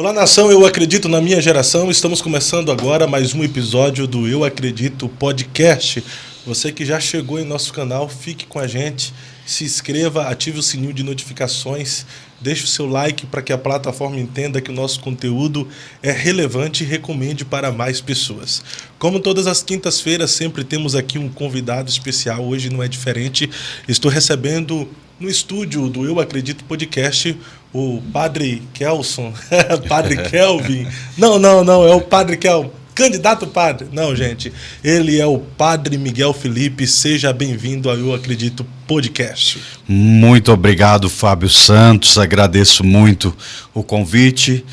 Olá, nação, eu acredito na minha geração. Estamos começando agora mais um episódio do Eu Acredito Podcast. Você que já chegou em nosso canal, fique com a gente, se inscreva, ative o sininho de notificações, deixe o seu like para que a plataforma entenda que o nosso conteúdo é relevante e recomende para mais pessoas. Como todas as quintas-feiras, sempre temos aqui um convidado especial. Hoje não é diferente. Estou recebendo no estúdio do Eu Acredito Podcast o Padre Kelson, Padre Kelvin. Não, é o Padre Kelvin. Candidato padre. Não, gente. Ele é o Padre Miguel Felipe. Seja bem-vindo ao Eu Acredito Podcast. Muito obrigado, Fábio Santos. Agradeço muito o convite.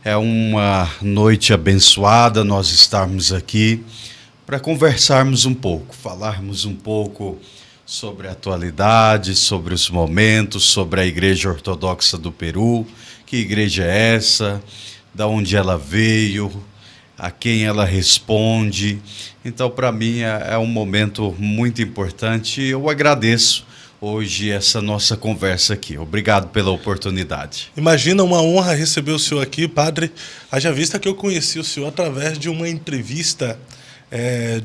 É uma noite abençoada nós estarmos aqui para conversarmos um pouco, falarmos um pouco sobre a atualidade, sobre os momentos, sobre a Igreja Ortodoxa do Peru. Que igreja é essa? Da onde ela veio? A quem ela responde? Então, para mim, é um momento muito importante e eu agradeço hoje essa nossa conversa aqui. Obrigado pela oportunidade. Imagina, uma honra receber o senhor aqui, padre. Haja vista que eu conheci o senhor através de uma entrevista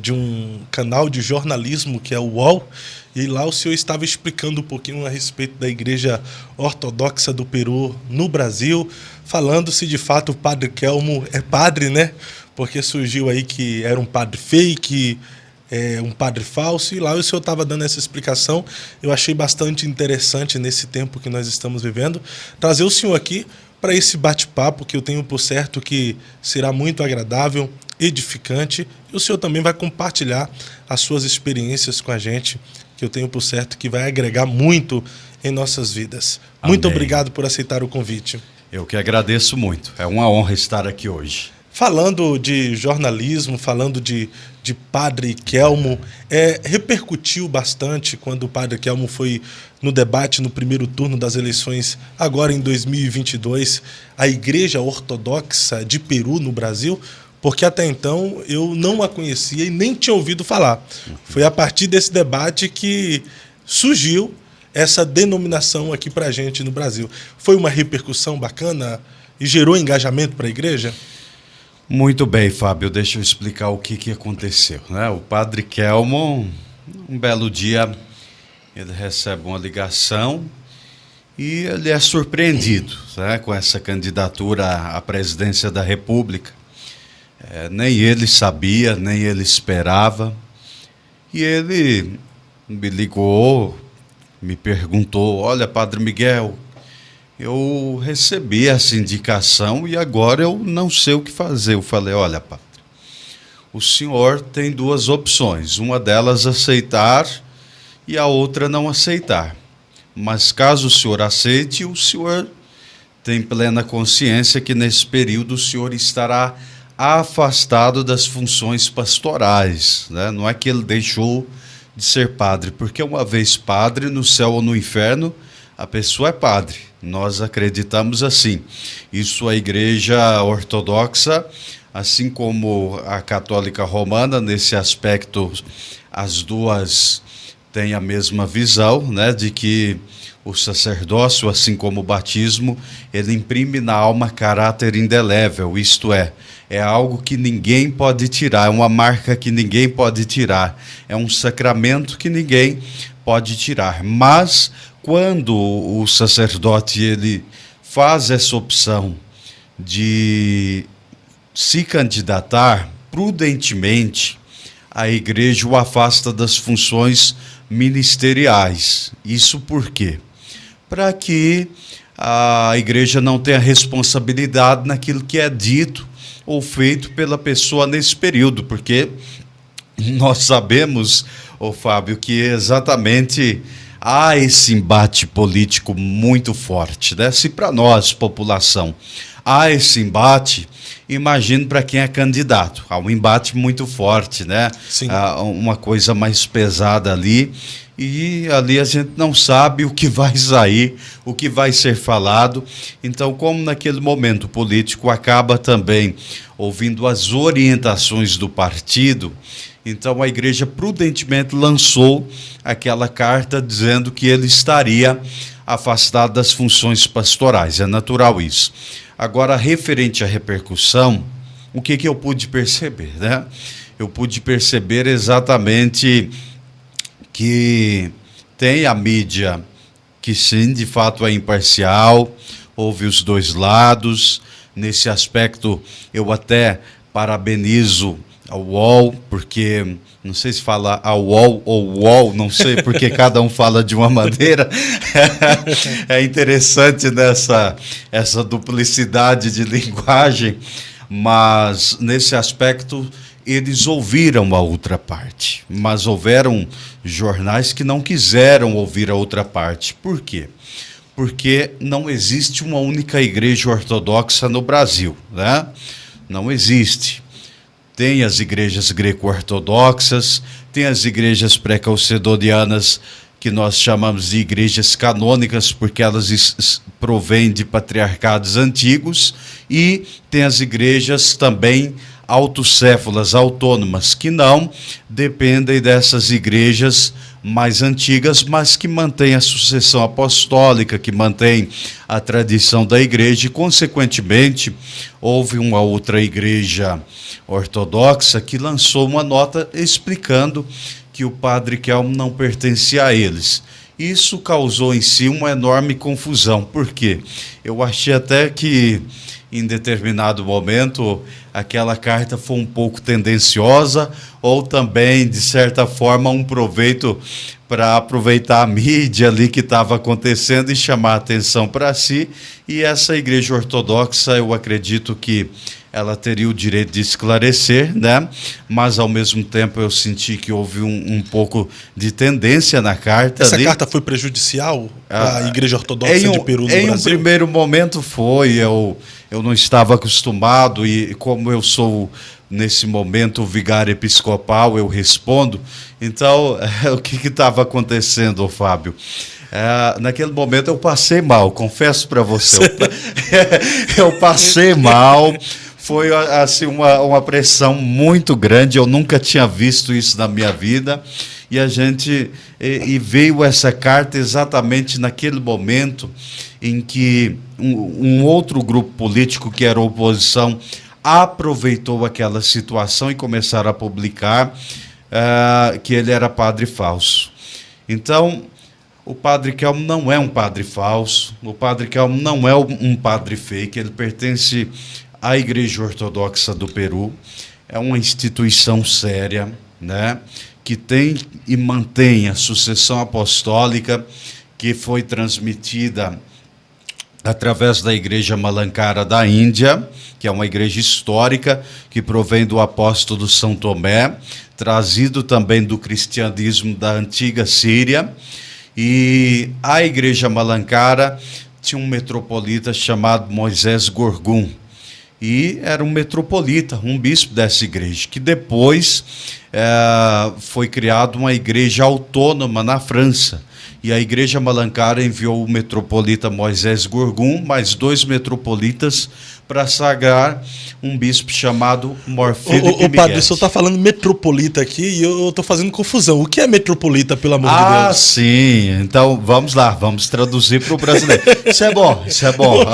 de um canal de jornalismo que é o UOL, e lá o senhor estava explicando um pouquinho a respeito da Igreja Ortodoxa do Peru no Brasil, falando se de fato o Padre Kelmo é padre, né? Porque surgiu aí que era um padre fake, um padre falso, e lá o senhor estava dando essa explicação. Eu achei bastante interessante nesse tempo que nós estamos vivendo, trazer o senhor aqui para esse bate-papo que eu tenho por certo que será muito agradável, edificante, e o senhor também vai compartilhar as suas experiências com a gente, que eu tenho por certo que vai agregar muito em nossas vidas. Amém. Muito obrigado por aceitar o convite. Eu que agradeço muito. É uma honra estar aqui hoje. Falando de jornalismo, falando de Padre Kelmo, repercutiu bastante quando o Padre Kelmo foi no debate no primeiro turno das eleições, agora em 2022, a Igreja Ortodoxa de Peru no Brasil, porque até então eu não a conhecia e nem tinha ouvido falar. Foi a partir desse debate que surgiu essa denominação aqui para a gente no Brasil. Foi uma repercussão bacana e gerou engajamento para a igreja? Muito bem, Fábio, deixa eu explicar o que aconteceu, né? O Padre Kelmo, um belo dia, ele recebe uma ligação e ele é surpreendido, né, com essa candidatura à presidência da República. Nem ele sabia, nem ele esperava. E ele me ligou, me perguntou: olha, Padre Miguel, eu recebi essa indicação e agora eu não sei o que fazer. Eu falei: olha, padre, o senhor tem duas opções, uma delas aceitar e a outra não aceitar. Mas caso o senhor aceite, o senhor tem plena consciência que nesse período o senhor estará afastado das funções pastorais, né? Não é que ele deixou de ser padre, porque uma vez padre, no céu ou no inferno, a pessoa é padre. Nós acreditamos assim. Isso a Igreja Ortodoxa, assim como a Católica Romana, nesse aspecto, as duas têm a mesma visão, né, de que o sacerdócio, assim como o batismo, ele imprime na alma caráter indelével, isto é algo que ninguém pode tirar, é uma marca que ninguém pode tirar, é um sacramento que ninguém pode tirar. Mas quando o sacerdote ele faz essa opção de se candidatar, prudentemente, a igreja o afasta das funções ministeriais. Isso por quê? Para que a igreja não tenha responsabilidade naquilo que é dito ou feito pela pessoa nesse período, porque nós sabemos, Fábio, que exatamente há esse embate político muito forte, né? Se para nós, população, há esse embate, imagino para quem é candidato. Há um embate muito forte, né? Sim. Há uma coisa mais pesada ali, e ali a gente não sabe o que vai sair, o que vai ser falado. Então, como naquele momento o político acaba também ouvindo as orientações do partido, então a igreja prudentemente lançou aquela carta dizendo que ele estaria afastado das funções pastorais. É natural isso. Agora, referente à repercussão, o que eu pude perceber, né? Eu pude perceber exatamente que tem a mídia que sim, de fato é imparcial, houve os dois lados. Nesse aspecto, eu até parabenizo a UOL, porque não sei se fala a UOL ou UOL, não sei, porque cada um fala de uma maneira. É interessante essa duplicidade de linguagem, mas nesse aspecto eles ouviram a outra parte, mas houveram jornais que não quiseram ouvir a outra parte. Por quê? Porque não existe uma única igreja ortodoxa no Brasil, né? Não existe. Tem as igrejas greco-ortodoxas, tem as igrejas pré-calcedonianas, que nós chamamos de igrejas canônicas, porque elas provêm de patriarcados antigos, e tem as igrejas também autocéfalas, autônomas, que não dependem dessas igrejas mais antigas, mas que mantêm a sucessão apostólica, que mantêm a tradição da igreja, e, consequentemente, houve uma outra igreja ortodoxa que lançou uma nota explicando que o padre Kelmo não pertencia a eles. Isso causou em si uma enorme confusão. Por quê? Eu achei até que, em determinado momento, aquela carta foi um pouco tendenciosa, ou também, de certa forma, um proveito para aproveitar a mídia ali que estava acontecendo e chamar a atenção para si. E essa igreja ortodoxa, eu acredito que ela teria o direito de esclarecer, né? Mas, ao mesmo tempo, eu senti que houve um pouco de tendência na carta. Essa ali. carta foi prejudicial à Igreja Ortodoxa de Peru no Brasil? Em um primeiro momento foi. Eu não estava acostumado, e como eu sou, nesse momento, o vigário episcopal, eu respondo. Então, o que estava acontecendo, Fábio? Naquele momento eu passei mal, confesso para você. Eu passei mal. Foi assim, uma pressão muito grande, eu nunca tinha visto isso na minha vida, e veio essa carta exatamente naquele momento em que um outro grupo político, que era a oposição, aproveitou aquela situação e começaram a publicar que ele era padre falso. Então, o padre Kelmo não é um padre falso, o padre Kelmo não é um padre fake, ele pertence à Igreja Ortodoxa do Peru, é uma instituição séria, né, que tem e mantém a sucessão apostólica que foi transmitida através da Igreja Malankara da Índia, que é uma igreja histórica que provém do apóstolo São Tomé, trazido também do cristianismo da antiga Síria. E a Igreja Malankara tinha um metropolita chamado Moisés Gorgum, e era um metropolita, um bispo dessa igreja, que depois foi criada uma igreja autônoma na França. E a Igreja Malankara enviou o metropolita Moisés Gorgum, mais 2 metropolitas, para sagrar um bispo chamado Mor Filipe Miguel. Padre, o senhor está falando metropolita aqui e eu estou fazendo confusão. O que é metropolita, pelo amor de Deus? Ah, sim. Então, vamos lá, vamos traduzir para o brasileiro. Isso é bom, isso é bom.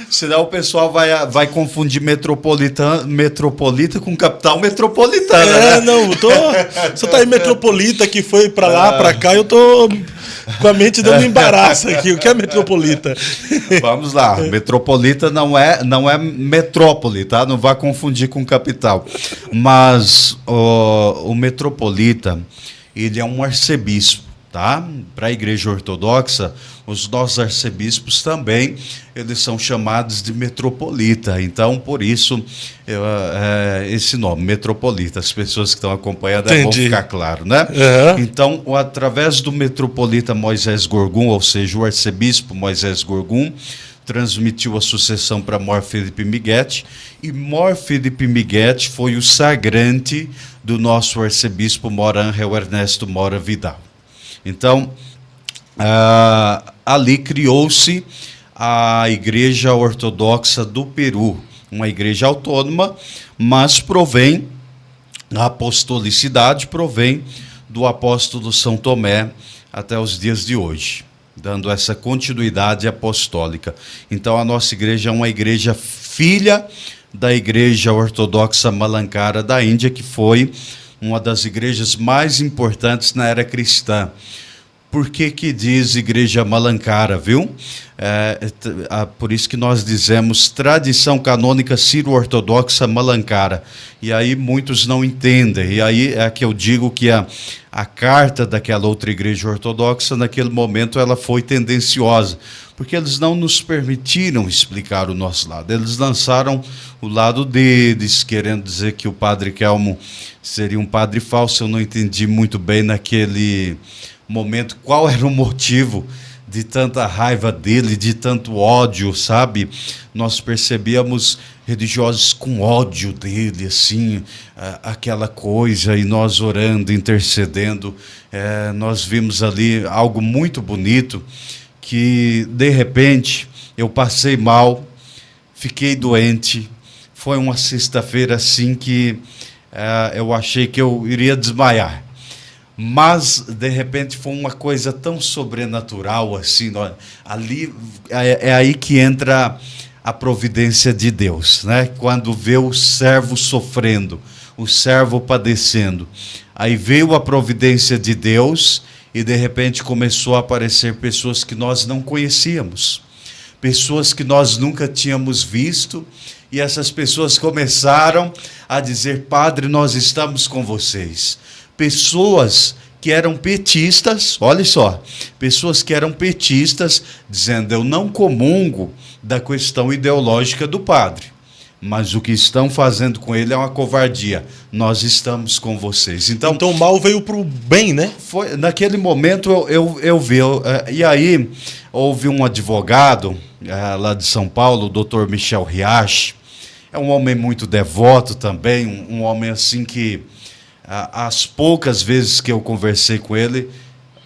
Senão o pessoal vai confundir metropolita com capital metropolitana. Né? Não, você tá aí metropolita que foi para lá, para cá, eu tô com a mente dando embaraço aqui. O que é metropolita? Vamos lá, metropolita não é metrópole, tá? Não vá confundir com capital. Mas o metropolita, ele é um arcebispo, tá? Para a Igreja Ortodoxa, os nossos arcebispos também, eles são chamados de metropolita. Então, por isso, esse nome, metropolita. As pessoas que estão acompanhando vão ficar claro, né? Uhum. Então, através do metropolita Moisés Gorgum, ou seja, o arcebispo Moisés Gorgum, transmitiu a sucessão para Mor Filipe Miguel, e Mor Filipe Miguel foi o sagrante do nosso arcebispo Mor Ángel Ernesto Mora Vidal. Então, ali criou-se a Igreja Ortodoxa do Peru, uma igreja autônoma, mas a apostolicidade provém do apóstolo São Tomé até os dias de hoje. dando essa continuidade apostólica. Então, a nossa igreja é uma igreja filha da Igreja Ortodoxa Malankara da Índia, que foi uma das igrejas mais importantes na era cristã. Por que diz Igreja Malankara, viu? Por isso que nós dizemos tradição canônica sírio-ortodoxa Malankara. E aí muitos não entendem. E aí é que eu digo que a carta daquela outra igreja ortodoxa, naquele momento, ela foi tendenciosa, porque eles não nos permitiram explicar o nosso lado. Eles lançaram o lado deles, querendo dizer que o padre Kelmo seria um padre falso. Eu não entendi muito bem naquele momento qual era o motivo de tanta raiva dele, de tanto ódio, sabe? Nós percebíamos religiosos com ódio dele, assim, aquela coisa, e nós orando, intercedendo, nós vimos ali algo muito bonito, que de repente eu passei mal, fiquei doente. Foi uma sexta-feira assim que eu achei que eu iria desmaiar. Mas, de repente, foi uma coisa tão sobrenatural, assim, ali é aí que entra a providência de Deus, né? Quando vê o servo sofrendo, o servo padecendo. Aí veio a providência de Deus e, de repente, começou a aparecer pessoas que nós não conhecíamos, pessoas que nós nunca tínhamos visto, e essas pessoas começaram a dizer: Padre, nós estamos com vocês. Pessoas que eram petistas, olha só, pessoas que eram petistas, dizendo: eu não comungo da questão ideológica do padre, mas o que estão fazendo com ele é uma covardia. Nós estamos com vocês. Então o mal veio para o bem, né? Foi, naquele momento eu vi. E aí houve um advogado lá de São Paulo, o Dr. Michel Riache. É um homem muito devoto também, um homem assim que, as poucas vezes que eu conversei com ele,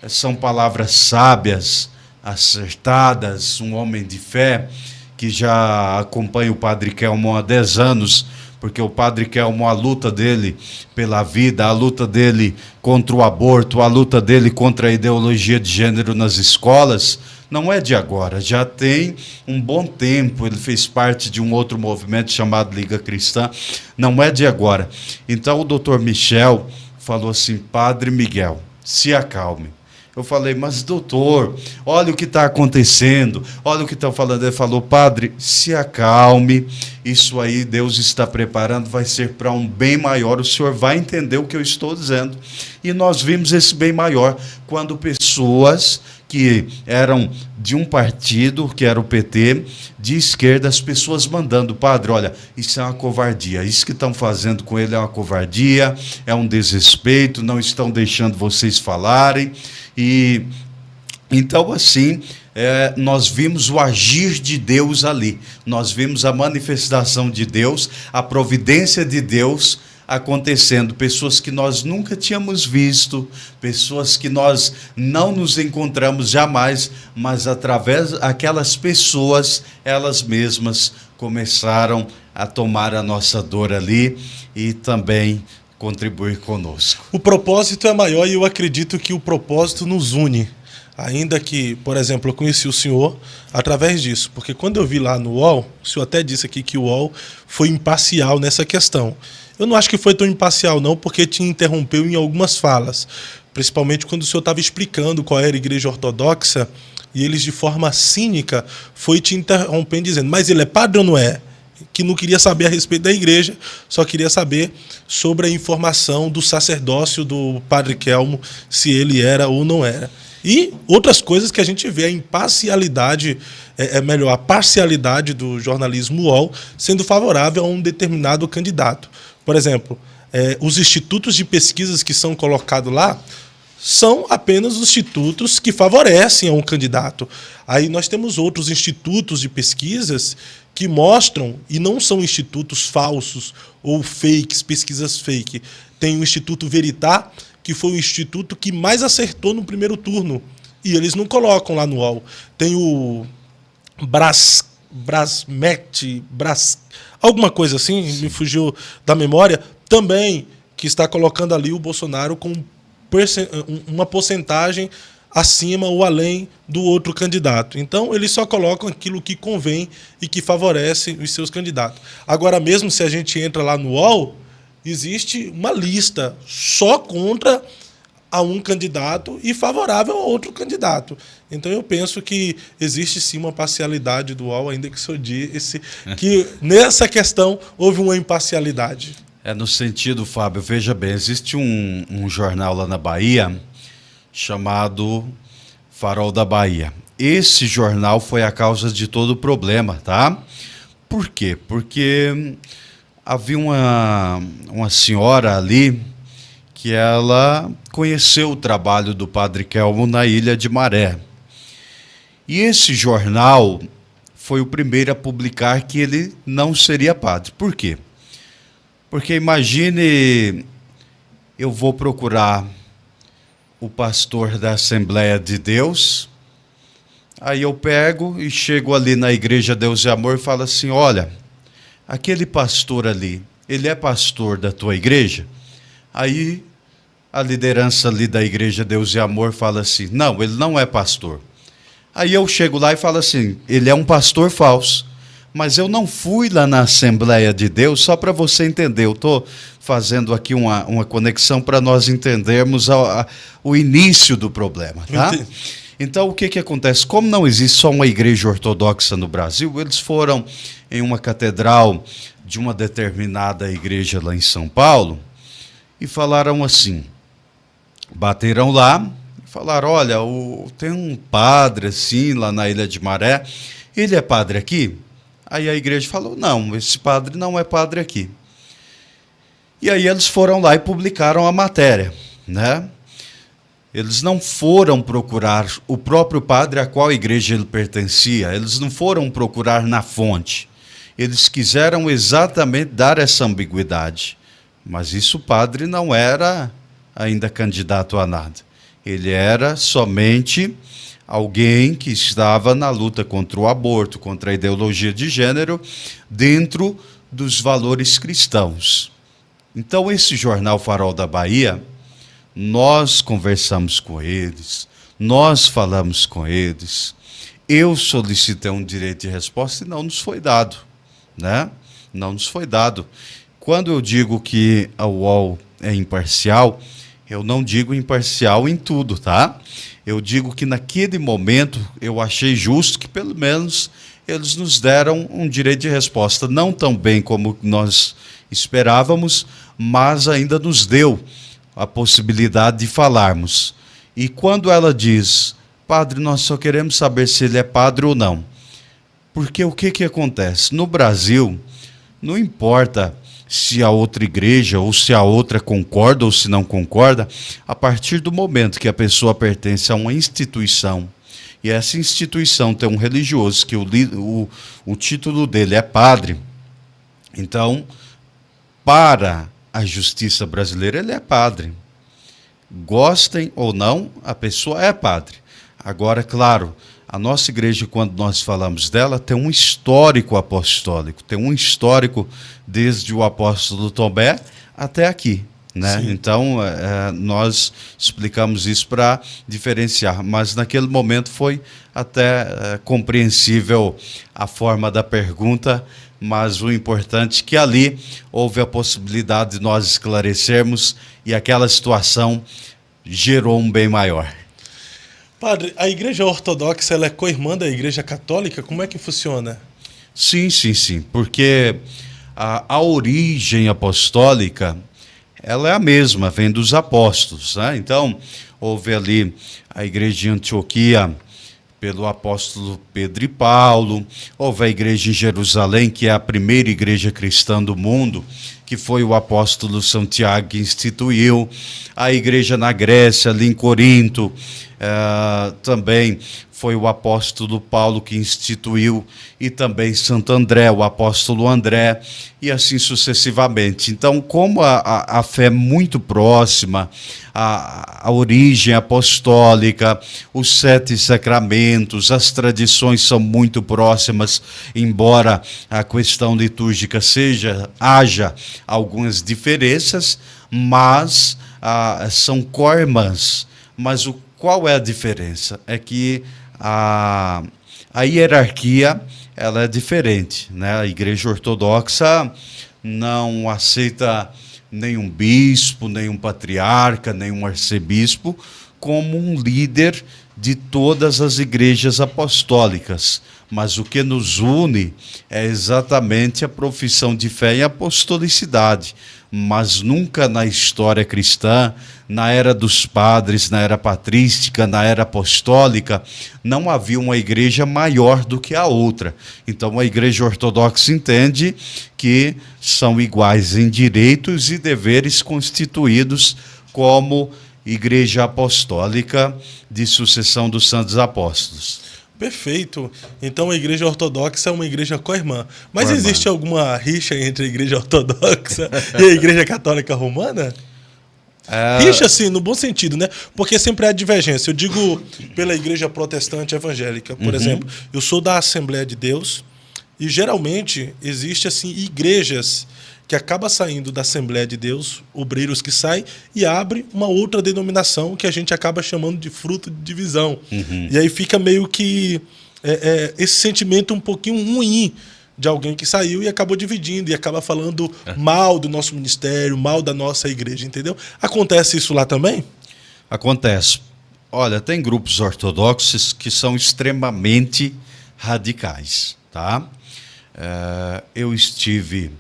são palavras sábias, acertadas, um homem de fé, que já acompanha o Padre Kelmo há 10 anos, porque o Padre Kelmo, a luta dele pela vida, a luta dele contra o aborto, a luta dele contra a ideologia de gênero nas escolas, não é de agora, já tem um bom tempo. Ele fez parte de um outro movimento chamado Liga Cristã, não é de agora. Então o doutor Michel falou assim: Padre Miguel, se acalme. Eu falei: mas doutor, olha o que está acontecendo, olha o que estão falando. Ele falou: Padre, se acalme, isso aí Deus está preparando, vai ser para um bem maior, o senhor vai entender o que eu estou dizendo. E nós vimos esse bem maior quando pessoas que eram de um partido, que era o PT, de esquerda, as pessoas mandando: Padre, olha, isso é uma covardia, isso que estão fazendo com ele é uma covardia, é um desrespeito, não estão deixando vocês falarem. E então, assim, nós vimos o agir de Deus ali, nós vimos a manifestação de Deus, a providência de Deus acontecendo. Pessoas que nós nunca tínhamos visto, pessoas que nós não nos encontramos jamais, mas através daquelas pessoas, elas mesmas começaram a tomar a nossa dor ali e também contribuir conosco. O propósito é maior, e eu acredito que o propósito nos une. Ainda que, por exemplo, eu conheci o senhor através disso, porque quando eu vi lá no UOL, o senhor até disse aqui que o UOL foi imparcial nessa questão. Eu não acho que foi tão imparcial não, porque te interrompeu em algumas falas, principalmente quando o senhor estava explicando qual era a igreja ortodoxa, e eles de forma cínica foi te interrompendo dizendo: mas ele é padre ou não é? Que não queria saber a respeito da igreja, só queria saber sobre a informação do sacerdócio do Padre Kelmo, se ele era ou não era. E outras coisas que a gente vê, a imparcialidade, a parcialidade do jornalismo UOL sendo favorável a um determinado candidato. Por exemplo, os institutos de pesquisas que são colocados lá são apenas os institutos que favorecem a um candidato. Aí nós temos outros institutos de pesquisas que mostram, e não são institutos falsos ou fakes, pesquisas fake. Tem o Instituto Veritá, que foi o instituto que mais acertou no primeiro turno, e eles não colocam lá no UOL. Tem o Brasmet, alguma coisa assim, me fugiu da memória, também, que está colocando ali o Bolsonaro com uma porcentagem acima ou além do outro candidato. Então, eles só colocam aquilo que convém e que favorece os seus candidatos. Agora, mesmo se a gente entra lá no UOL, existe uma lista só contra a um candidato e favorável a outro candidato. Então, eu penso que existe sim uma parcialidade do UOL, ainda que o senhor disse que nessa questão houve uma imparcialidade. No sentido, Fábio, veja bem, existe um jornal lá na Bahia chamado Farol da Bahia. Esse jornal foi a causa de todo o problema, tá? Por quê? Porque havia uma senhora ali que ela conheceu o trabalho do Padre Kelmo na Ilha de Maré. E esse jornal foi o primeiro a publicar que ele não seria padre. Por quê? Porque imagine, eu vou procurar o pastor da Assembleia de Deus, aí eu pego e chego ali na Igreja Deus e Amor e falo assim, olha, aquele pastor ali, ele é pastor da tua igreja? Aí a liderança ali da Igreja Deus e Amor fala assim, não, ele não é pastor. Aí eu chego lá e falo assim, ele é um pastor falso. Mas eu não fui lá na Assembleia de Deus, só para você entender, eu estou fazendo aqui uma conexão para nós entendermos o início do problema, tá? Então, o que acontece? Como não existe só uma igreja ortodoxa no Brasil, eles foram em uma catedral de uma determinada igreja lá em São Paulo e falaram assim, bateram lá e falaram, olha, tem um padre assim lá na Ilha de Maré, ele é padre aqui? Aí a igreja falou, não, esse padre não é padre aqui. E aí eles foram lá e publicaram a matéria, né? Eles não foram procurar o próprio padre a qual igreja ele pertencia, eles não foram procurar na fonte. Eles quiseram exatamente dar essa ambiguidade. Mas isso o padre não era ainda candidato a nada. Ele era somente alguém que estava na luta contra o aborto, contra a ideologia de gênero, dentro dos valores cristãos. Então, esse jornal Farol da Bahia, nós conversamos com eles, nós falamos com eles, eu solicitei um direito de resposta e não nos foi dado, né? Não nos foi dado. Quando eu digo que a UOL é imparcial, eu não digo imparcial em tudo, tá? Eu digo que naquele momento eu achei justo que pelo menos eles nos deram um direito de resposta. Não tão bem como nós esperávamos, mas ainda nos deu a possibilidade de falarmos. E quando ela diz, padre, nós só queremos saber se ele é padre ou não. Porque o que acontece? No Brasil, não importa se a outra igreja ou se a outra concorda ou se não concorda, a partir do momento que a pessoa pertence a uma instituição e essa instituição tem um religioso que o título dele é padre, então, para a justiça brasileira, ele é padre. Gostem ou não, a pessoa é padre. Agora, claro, a nossa igreja, quando nós falamos dela, tem um histórico apostólico, tem um histórico desde o apóstolo Tomé até aqui, né? Então, nós explicamos isso para diferenciar, mas naquele momento foi até compreensível a forma da pergunta, mas o importante é que ali houve a possibilidade de nós esclarecermos e aquela situação gerou um bem maior. Padre, a Igreja Ortodoxa ela é co-irmã da Igreja Católica? Como é que funciona? Sim, porque a origem apostólica ela é a mesma, vem dos apóstolos, né? Então, houve ali a Igreja de Antioquia pelo apóstolo Pedro e Paulo, houve a Igreja em Jerusalém, que é a primeira igreja cristã do mundo, que foi o apóstolo Santiago que instituiu, a igreja na Grécia, ali em Corinto, também foi o apóstolo Paulo que instituiu, e também Santo André, o apóstolo André, e assim sucessivamente. Então, como a fé é muito próxima, a origem apostólica, os 7 sacramentos, as tradições são muito próximas, embora a questão litúrgica haja algumas diferenças, mas são co-irmãs. Mas qual é a diferença? É que a hierarquia ela é diferente, né? A Igreja Ortodoxa não aceita nenhum bispo, nenhum patriarca, nenhum arcebispo como um líder de todas as igrejas apostólicas. Mas o que nos une é exatamente a profissão de fé e a apostolicidade. Mas nunca na história cristã, na era dos padres, na era patrística, na era apostólica, não havia uma igreja maior do que a outra. Então a Igreja Ortodoxa entende que são iguais em direitos e deveres constituídos como Igreja Apostólica de sucessão dos Santos Apóstolos. Perfeito. Então a Igreja Ortodoxa é uma igreja co-irmã. Mas existe alguma rixa entre a Igreja Ortodoxa e a Igreja Católica Romana? Rixa, sim, no bom sentido, né? Porque sempre há divergência. Eu digo pela Igreja Protestante Evangélica, por exemplo. Eu sou da Assembleia de Deus e geralmente existe assim igrejas que acaba saindo da Assembleia de Deus, obreiros que saem e abre uma outra denominação que a gente acaba chamando de fruto de divisão. E aí fica meio que esse sentimento um pouquinho ruim de alguém que saiu e acabou dividindo e acaba falando mal do nosso ministério, mal da nossa igreja, entendeu? Acontece isso lá também? Acontece. Olha, tem grupos ortodoxos que são extremamente radicais, tá? Eu estive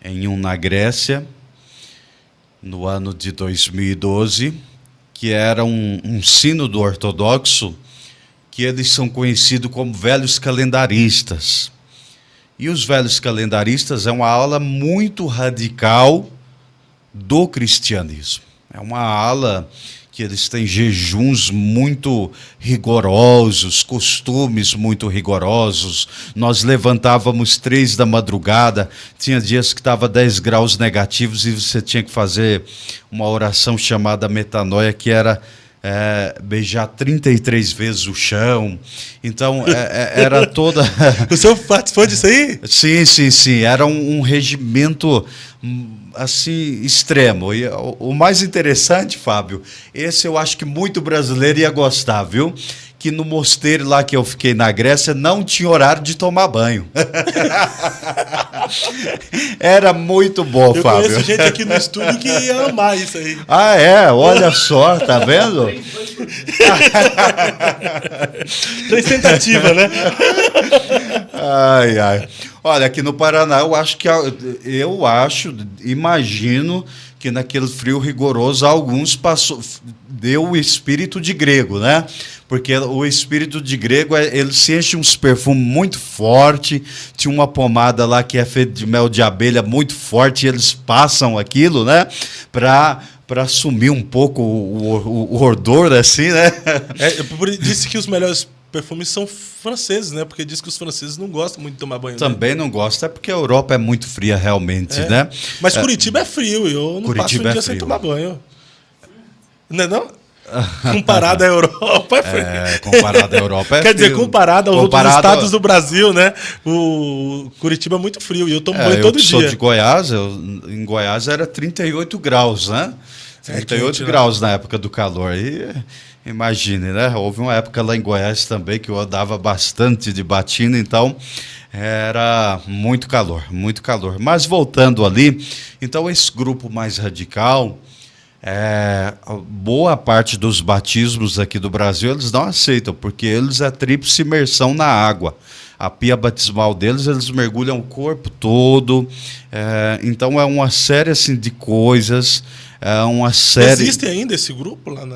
em um na Grécia, no ano de 2012, que era um sínodo ortodoxo, que eles são conhecidos como velhos calendaristas. E os velhos calendaristas é uma ala muito radical do cristianismo. É uma ala que eles têm jejuns muito rigorosos, costumes muito rigorosos. Nós levantávamos 3 da madrugada, tinha dias que estava 10 graus negativos e você tinha que fazer uma oração chamada metanoia, que era beijar 33 vezes o chão. Então, era toda... O senhor participou disso aí? Sim. Era um regimento assim extremo. E o mais interessante, Fábio, esse eu acho que muito brasileiro ia gostar, viu? Que no mosteiro lá que eu fiquei na Grécia não tinha horário de tomar banho. Era muito bom, Fábio. Eu conheço gente aqui no estúdio que ia amar isso aí. Ah, é? Olha só, tá vendo? 3 tentativas, né? Ai. Olha, aqui no Paraná, imagino que naquele frio rigoroso alguns deu o espírito de grego, né? Porque o espírito de grego, ele se enche uns perfumes muito forte, tinha uma pomada lá que é feita de mel de abelha muito forte, e eles passam aquilo, né? Para sumir um pouco o odor, assim, né? Disse que os melhores perfumes são franceses, né? Porque diz que os franceses não gostam muito de tomar banho. Também, né? Não gostam, é porque a Europa é muito fria realmente, né? Mas Curitiba é frio, eu não passo um dia sem tomar banho. Não é não? Comparado à Europa é frio. Comparado à Europa é Quer frio. dizer, comparado aos outros estados do Brasil, né? O Curitiba é muito frio e eu tomo banho todo dia. Eu sou de Goiás, em Goiás era 38 graus, né? 38 graus na época do calor. E imagine, né? Houve uma época lá em Goiás também que eu andava bastante de batina, então era muito calor, muito calor. Mas voltando ali, então esse grupo mais radical, boa parte dos batismos aqui do Brasil eles não aceitam, porque eles é tríplice imersão na água. A pia batismal deles, eles mergulham o corpo todo. Então é uma série assim, de coisas. Existe ainda esse grupo lá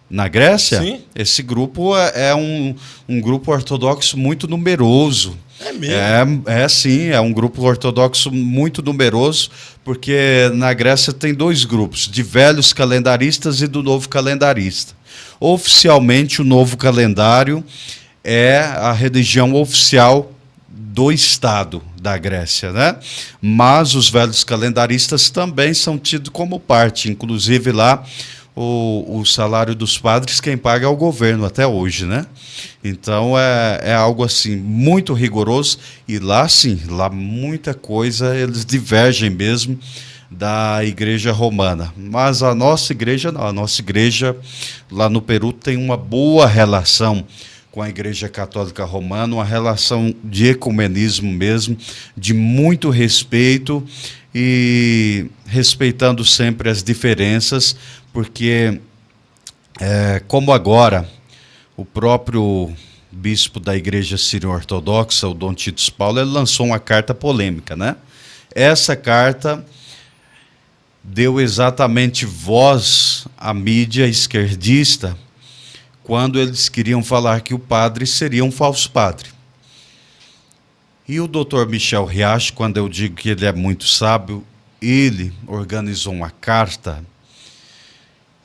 na Grécia? Sim. Esse grupo é um grupo ortodoxo muito numeroso. É mesmo? Sim, é um grupo ortodoxo muito numeroso, porque na Grécia tem 2 grupos, de velhos calendaristas e do novo calendarista. Oficialmente, o novo calendário é a religião oficial do Estado da Grécia, né? Mas os velhos calendaristas também são tidos como parte, inclusive lá o salário dos padres quem paga é o governo até hoje, né? Então é algo assim muito rigoroso, e lá sim, lá muita coisa, eles divergem mesmo da Igreja Romana. Mas a nossa igreja não. A nossa igreja lá no Peru tem uma boa relação com a Igreja Católica Romana, uma relação de ecumenismo mesmo, de muito respeito e respeitando sempre as diferenças, porque, como agora, o próprio bispo da Igreja Sírio-Ortodoxa, o Dom Titus Paulo, ele lançou uma carta polêmica, né? Essa carta deu exatamente voz à mídia esquerdista quando eles queriam falar que o padre seria um falso padre. E o doutor Michel Riacho, quando eu digo que ele é muito sábio, ele organizou uma carta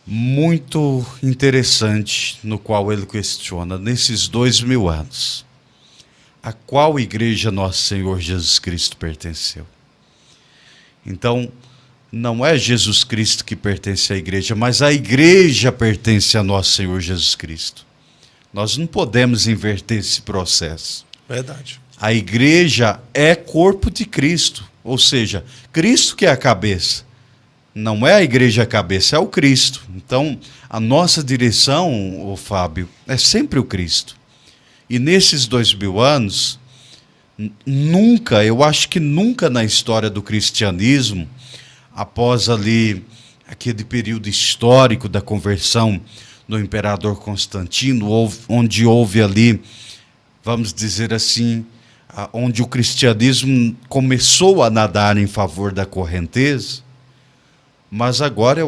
muito interessante, no qual ele questiona, nesses 2000 anos, a qual igreja Nosso Senhor Jesus Cristo pertenceu. Então, não é Jesus Cristo que pertence à igreja, mas a igreja pertence a Nosso Senhor Jesus Cristo. Nós não podemos inverter esse processo. Verdade. A igreja é corpo de Cristo, ou seja, Cristo que é a cabeça. Não é a igreja a cabeça, é o Cristo. Então, a nossa direção, ô Fábio, é sempre o Cristo. E nesses 2000 anos, nunca, eu acho que nunca na história do cristianismo, após ali aquele período histórico da conversão do imperador Constantino, onde houve ali, vamos dizer assim, onde o cristianismo começou a nadar em favor da correnteza, mas agora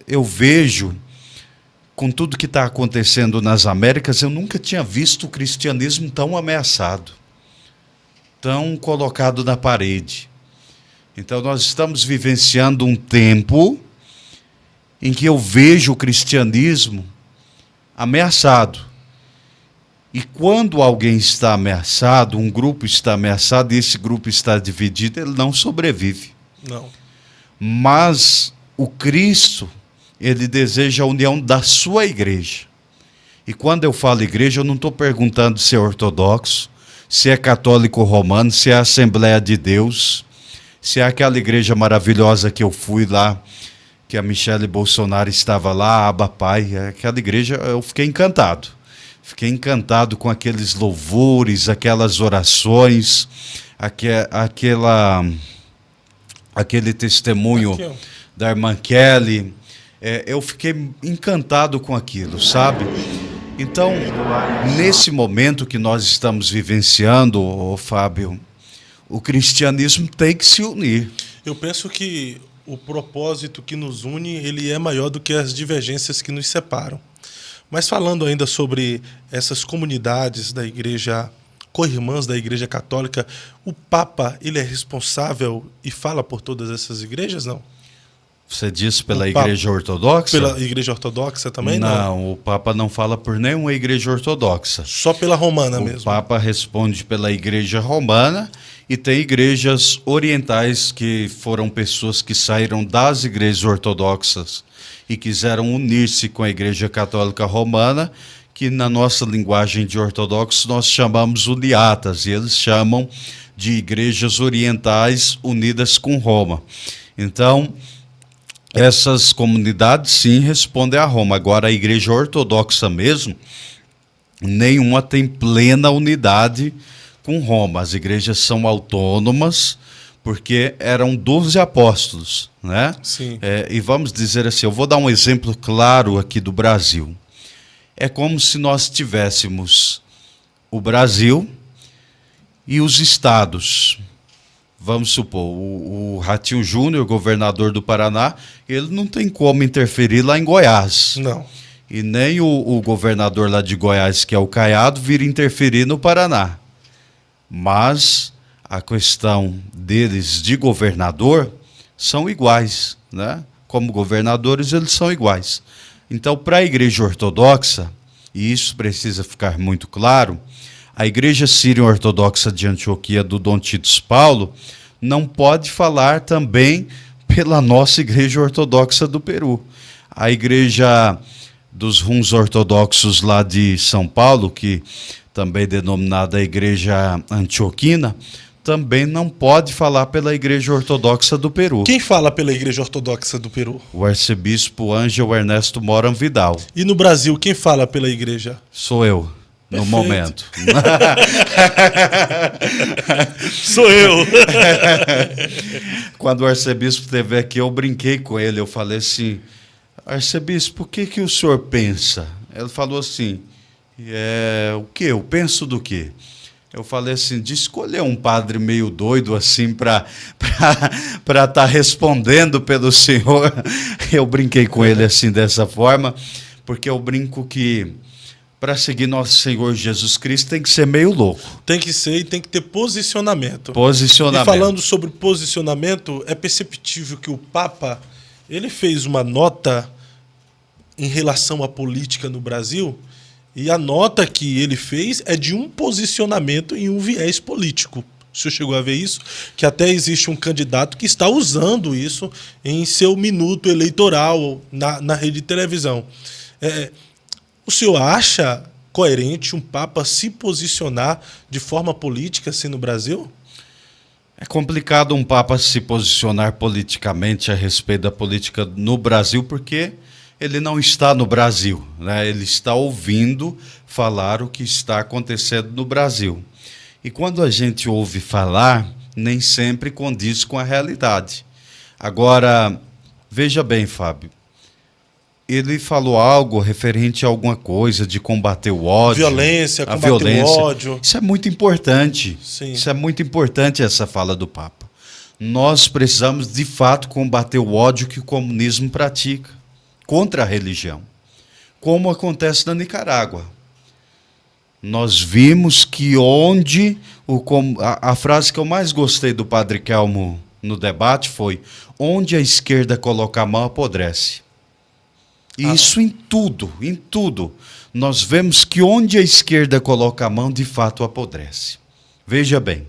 eu vejo, com tudo que está acontecendo nas Américas, eu nunca tinha visto o cristianismo tão ameaçado, tão colocado na parede. Então nós estamos vivenciando um tempo em que eu vejo o cristianismo ameaçado. E quando alguém está ameaçado, um grupo está ameaçado e esse grupo está dividido, ele não sobrevive. Não. Mas o Cristo, ele deseja a união da sua igreja. E quando eu falo igreja, eu não estou perguntando se é ortodoxo, se é católico romano, se é a Assembleia de Deus, se é aquela igreja maravilhosa que eu fui lá, que a Michele Bolsonaro estava lá, a Abba Pai, aquela igreja, eu fiquei encantado. Fiquei encantado com aqueles louvores, aquelas orações, aquele testemunho da irmã Kelly. Eu fiquei encantado com aquilo, sabe? Então, nesse momento que nós estamos vivenciando, Fábio, o cristianismo tem que se unir. Eu penso que o propósito que nos une, ele é maior do que as divergências que nos separam. Mas falando ainda sobre essas comunidades da igreja, co-irmãs da igreja católica, o Papa, ele é responsável e fala por todas essas igrejas, não? Você diz pela igreja ortodoxa? Pela igreja ortodoxa também, não? Não, o Papa não fala por nenhuma igreja ortodoxa. Só pela romana mesmo? O Papa responde pela igreja romana e tem igrejas orientais que foram pessoas que saíram das igrejas ortodoxas e quiseram unir-se com a Igreja Católica Romana, que na nossa linguagem de ortodoxos nós chamamos uniatas, e eles chamam de igrejas orientais unidas com Roma. Então, essas comunidades sim respondem a Roma. Agora, a Igreja Ortodoxa mesmo, nenhuma tem plena unidade com Roma. As igrejas são autônomas, porque eram 12 apóstolos, né? Sim. E vamos dizer assim, eu vou dar um exemplo claro aqui do Brasil. É como se nós tivéssemos o Brasil e os estados. Vamos supor, o Ratinho Júnior, governador do Paraná, ele não tem como interferir lá em Goiás. Não. E nem o governador lá de Goiás, que é o Caiado, vir interferir no Paraná. Mas a questão deles de governador são iguais, né? Como governadores, eles são iguais. Então, para a igreja ortodoxa, e isso precisa ficar muito claro, a igreja sírio-ortodoxa de Antioquia do Dom Titus Paulo não pode falar também pela nossa igreja ortodoxa do Peru. A igreja dos runs ortodoxos lá de São Paulo, que também é denominada Igreja Antioquina, também não pode falar pela Igreja Ortodoxa do Peru. Quem fala pela Igreja Ortodoxa do Peru? O arcebispo Ângelo Ernesto Moran Vidal. E no Brasil, quem fala pela igreja? Sou eu, no Perfeito. momento. Sou eu. Quando o arcebispo esteve aqui, eu brinquei com ele. Eu falei assim, arcebispo, o que o senhor pensa? Ele falou assim, o quê? Eu penso do quê? Eu falei assim, de escolher um padre meio doido assim para estar respondendo pelo senhor. Eu brinquei com ele assim dessa forma, porque eu brinco que para seguir nosso Senhor Jesus Cristo tem que ser meio louco. Tem que ser e tem que ter posicionamento. Posicionamento. E falando sobre posicionamento, é perceptível que o Papa, ele fez uma nota em relação à política no Brasil, e a nota que ele fez é de um posicionamento em um viés político. O senhor chegou a ver isso? Que até existe um candidato que está usando isso em seu minuto eleitoral na rede de televisão. O senhor acha coerente um Papa se posicionar de forma política assim no Brasil? É complicado um Papa se posicionar politicamente a respeito da política no Brasil, porque ele não está no Brasil, né? Ele está ouvindo falar o que está acontecendo no Brasil. E quando a gente ouve falar, nem sempre condiz com a realidade. Agora, veja bem, Fábio, ele falou algo referente a alguma coisa de combater o ódio. Violência, combater o ódio. Isso é muito importante. Sim. Isso é muito importante, essa fala do Papa. Nós precisamos, de fato, combater o ódio que o comunismo pratica contra a religião, como acontece na Nicarágua. Nós vimos que onde... A frase que eu mais gostei do Padre Kelmo no debate foi: onde a esquerda coloca a mão, apodrece. Isso em tudo, em tudo. Nós vemos que onde a esquerda coloca a mão, de fato apodrece. Veja bem,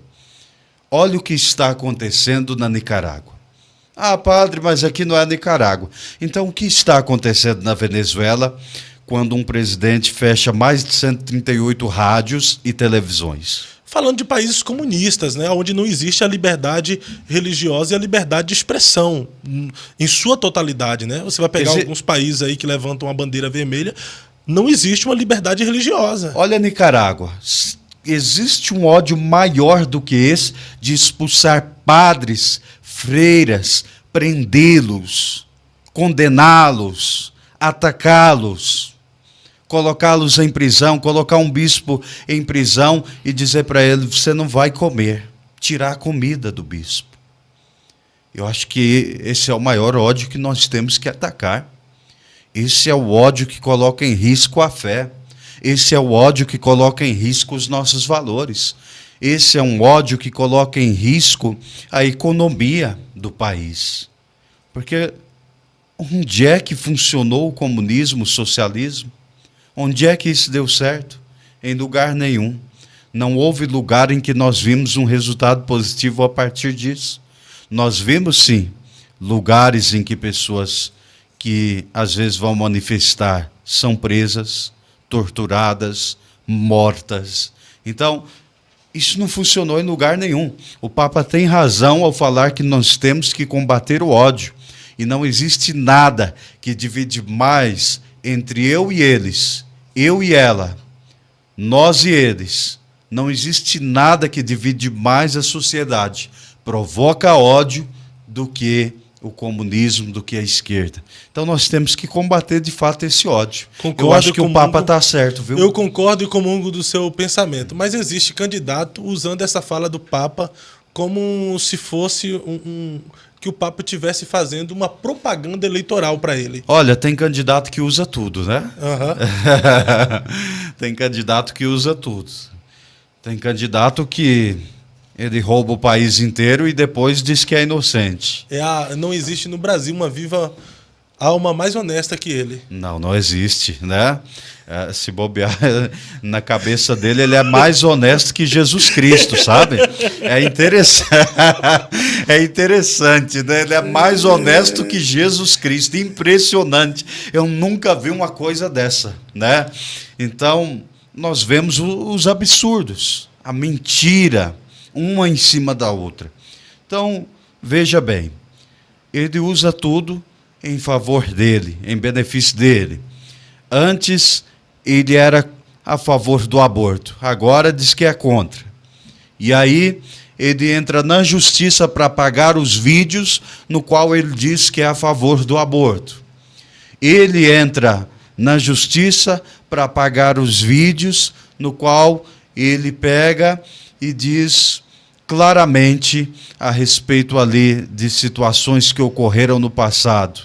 olha o que está acontecendo na Nicarágua. Ah, padre, mas aqui não é Nicarágua. Então, o que está acontecendo na Venezuela quando um presidente fecha mais de 138 rádios e televisões? Falando de países comunistas, né, onde não existe a liberdade religiosa e a liberdade de expressão em sua totalidade, né? Você vai pegar alguns países aí que levantam a bandeira vermelha, não existe uma liberdade religiosa. Olha a Nicarágua. Existe um ódio maior do que esse de expulsar padres, freiras, prendê-los, condená-los, atacá-los, colocá-los em prisão, colocar um bispo em prisão e dizer para ele: você não vai comer, tirar a comida do bispo. Eu acho que esse é o maior ódio que nós temos que atacar. Esse é o ódio que coloca em risco a fé. Esse é o ódio que coloca em risco os nossos valores. Esse é um ódio que coloca em risco a economia do país. Porque onde é que funcionou o comunismo, o socialismo? Onde é que isso deu certo? Em lugar nenhum. Não houve lugar em que nós vimos um resultado positivo a partir disso. Nós vimos, sim, lugares em que pessoas que às vezes vão manifestar são presas, torturadas, mortas. Então, isso não funcionou em lugar nenhum. O Papa tem razão ao falar que nós temos que combater o ódio. E não existe nada que divide mais entre eu e eles, eu e ela, nós e eles. Não existe nada que divide mais a sociedade, provoca ódio, do que o comunismo, do que a esquerda. Então nós temos que combater de fato esse ódio. Eu acho que o Papa está certo, viu? Eu concordo e comungo do seu pensamento, mas existe candidato usando essa fala do Papa como se fosse que o Papa estivesse fazendo uma propaganda eleitoral para ele. Olha, tem candidato que usa tudo, né? Uhum. Tem candidato que usa tudo. Tem candidato que ele rouba o país inteiro e depois diz que é inocente. Não existe no Brasil uma viva alma mais honesta que ele. Não, não existe, né? Se bobear na cabeça dele, ele é mais honesto que Jesus Cristo, sabe? É interessante, né? Ele é mais honesto que Jesus Cristo. Impressionante. Eu nunca vi uma coisa dessa, né? Então, nós vemos os absurdos, a mentira, uma em cima da outra. Então, veja bem, ele usa tudo em favor dele, em benefício dele. Antes, ele era a favor do aborto, agora diz que é contra. E aí, ele entra na justiça para apagar os vídeos no qual ele diz que é a favor do aborto. Ele entra na justiça para apagar os vídeos no qual ele pega e diz claramente a respeito ali de situações que ocorreram no passado.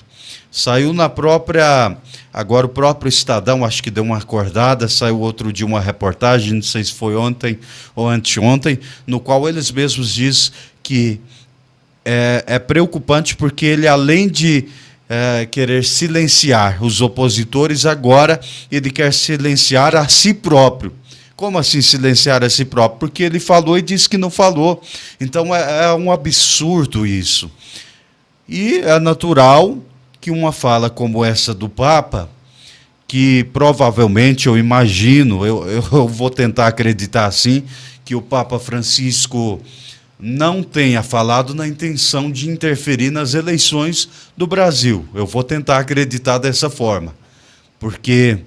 Saiu na própria... Agora o próprio Estadão, acho que deu uma acordada, saiu outro dia uma reportagem, não sei se foi ontem ou anteontem, no qual eles mesmos dizem que é preocupante porque ele, além de querer silenciar os opositores, agora ele quer silenciar a si próprio. Como assim silenciar a si próprio? Porque ele falou e disse que não falou. Então é um absurdo isso. E é natural que uma fala como essa do Papa, que provavelmente, eu imagino, eu vou tentar acreditar assim, que o Papa Francisco não tenha falado na intenção de interferir nas eleições do Brasil. Eu vou tentar acreditar dessa forma, porque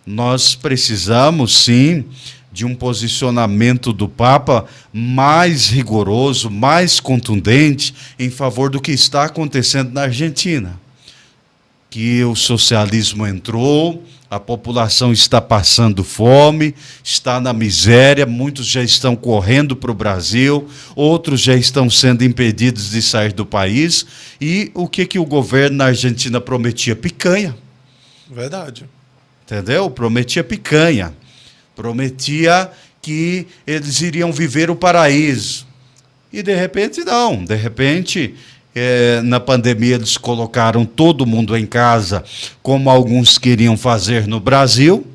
nós precisamos, sim, de um posicionamento do Papa mais rigoroso, mais contundente, em favor do que está acontecendo na Argentina. Que o socialismo entrou, a população está passando fome, está na miséria, muitos já estão correndo para o Brasil, outros já estão sendo impedidos de sair do país. E o que o governo na Argentina prometia? Picanha. Verdade. Entendeu? Prometia picanha. Prometia que eles iriam viver o paraíso. E de repente não, de repente... na pandemia eles colocaram todo mundo em casa, como alguns queriam fazer no Brasil.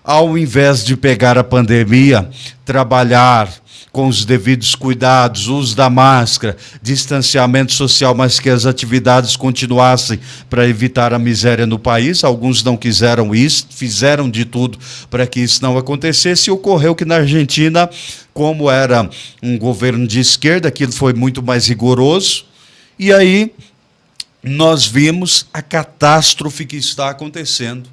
Ao invés de pegar a pandemia, trabalhar com os devidos cuidados, uso da máscara, distanciamento social, mas que as atividades continuassem para evitar a miséria no país. Alguns não quiseram isso, fizeram de tudo para que isso não acontecesse, e ocorreu que na Argentina, como era um governo de esquerda, aquilo foi muito mais rigoroso. E aí nós vimos a catástrofe que está acontecendo.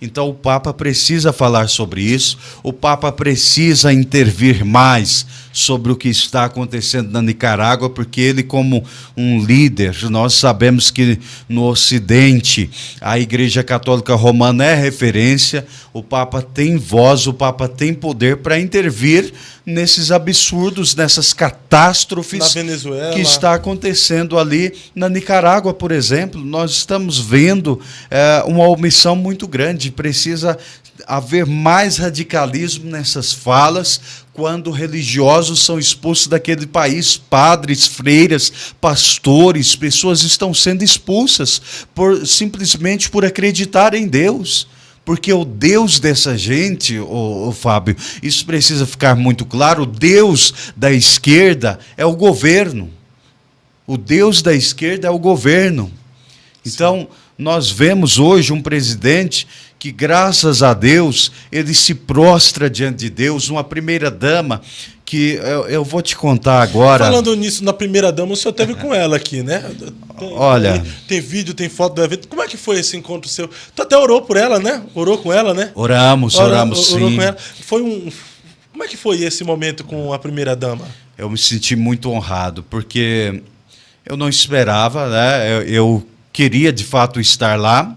Então o Papa precisa falar sobre isso, o Papa precisa intervir mais sobre o que está acontecendo na Nicarágua, porque ele, como um líder, nós sabemos que no Ocidente a Igreja Católica Romana é referência, o Papa tem voz, o Papa tem poder para intervir nesses absurdos, nessas catástrofes que está acontecendo ali na Nicarágua, por exemplo. Nós estamos vendo uma omissão muito grande. Precisa haver mais radicalismo nessas falas quando religiosos são expulsos daquele país. Padres, freiras, pastores, pessoas estão sendo expulsas simplesmente por acreditar em Deus. Porque o Deus dessa gente, Fábio, isso precisa ficar muito claro, o Deus da esquerda é o governo. O Deus da esquerda é o governo. Então, nós vemos hoje um presidente que, graças a Deus, ele se prostra diante de Deus, uma primeira-dama que eu vou te contar agora. Falando nisso, na primeira-dama, o senhor teve com ela aqui, né? Olha... Tem vídeo, tem foto do evento. Como é que foi esse encontro seu? Tu até orou por ela, né? Orou com ela, né? Oramos sim. Orou com ela. Como é que foi esse momento com a primeira-dama? Eu me senti muito honrado, porque eu não esperava, né? Eu queria, de fato, estar lá,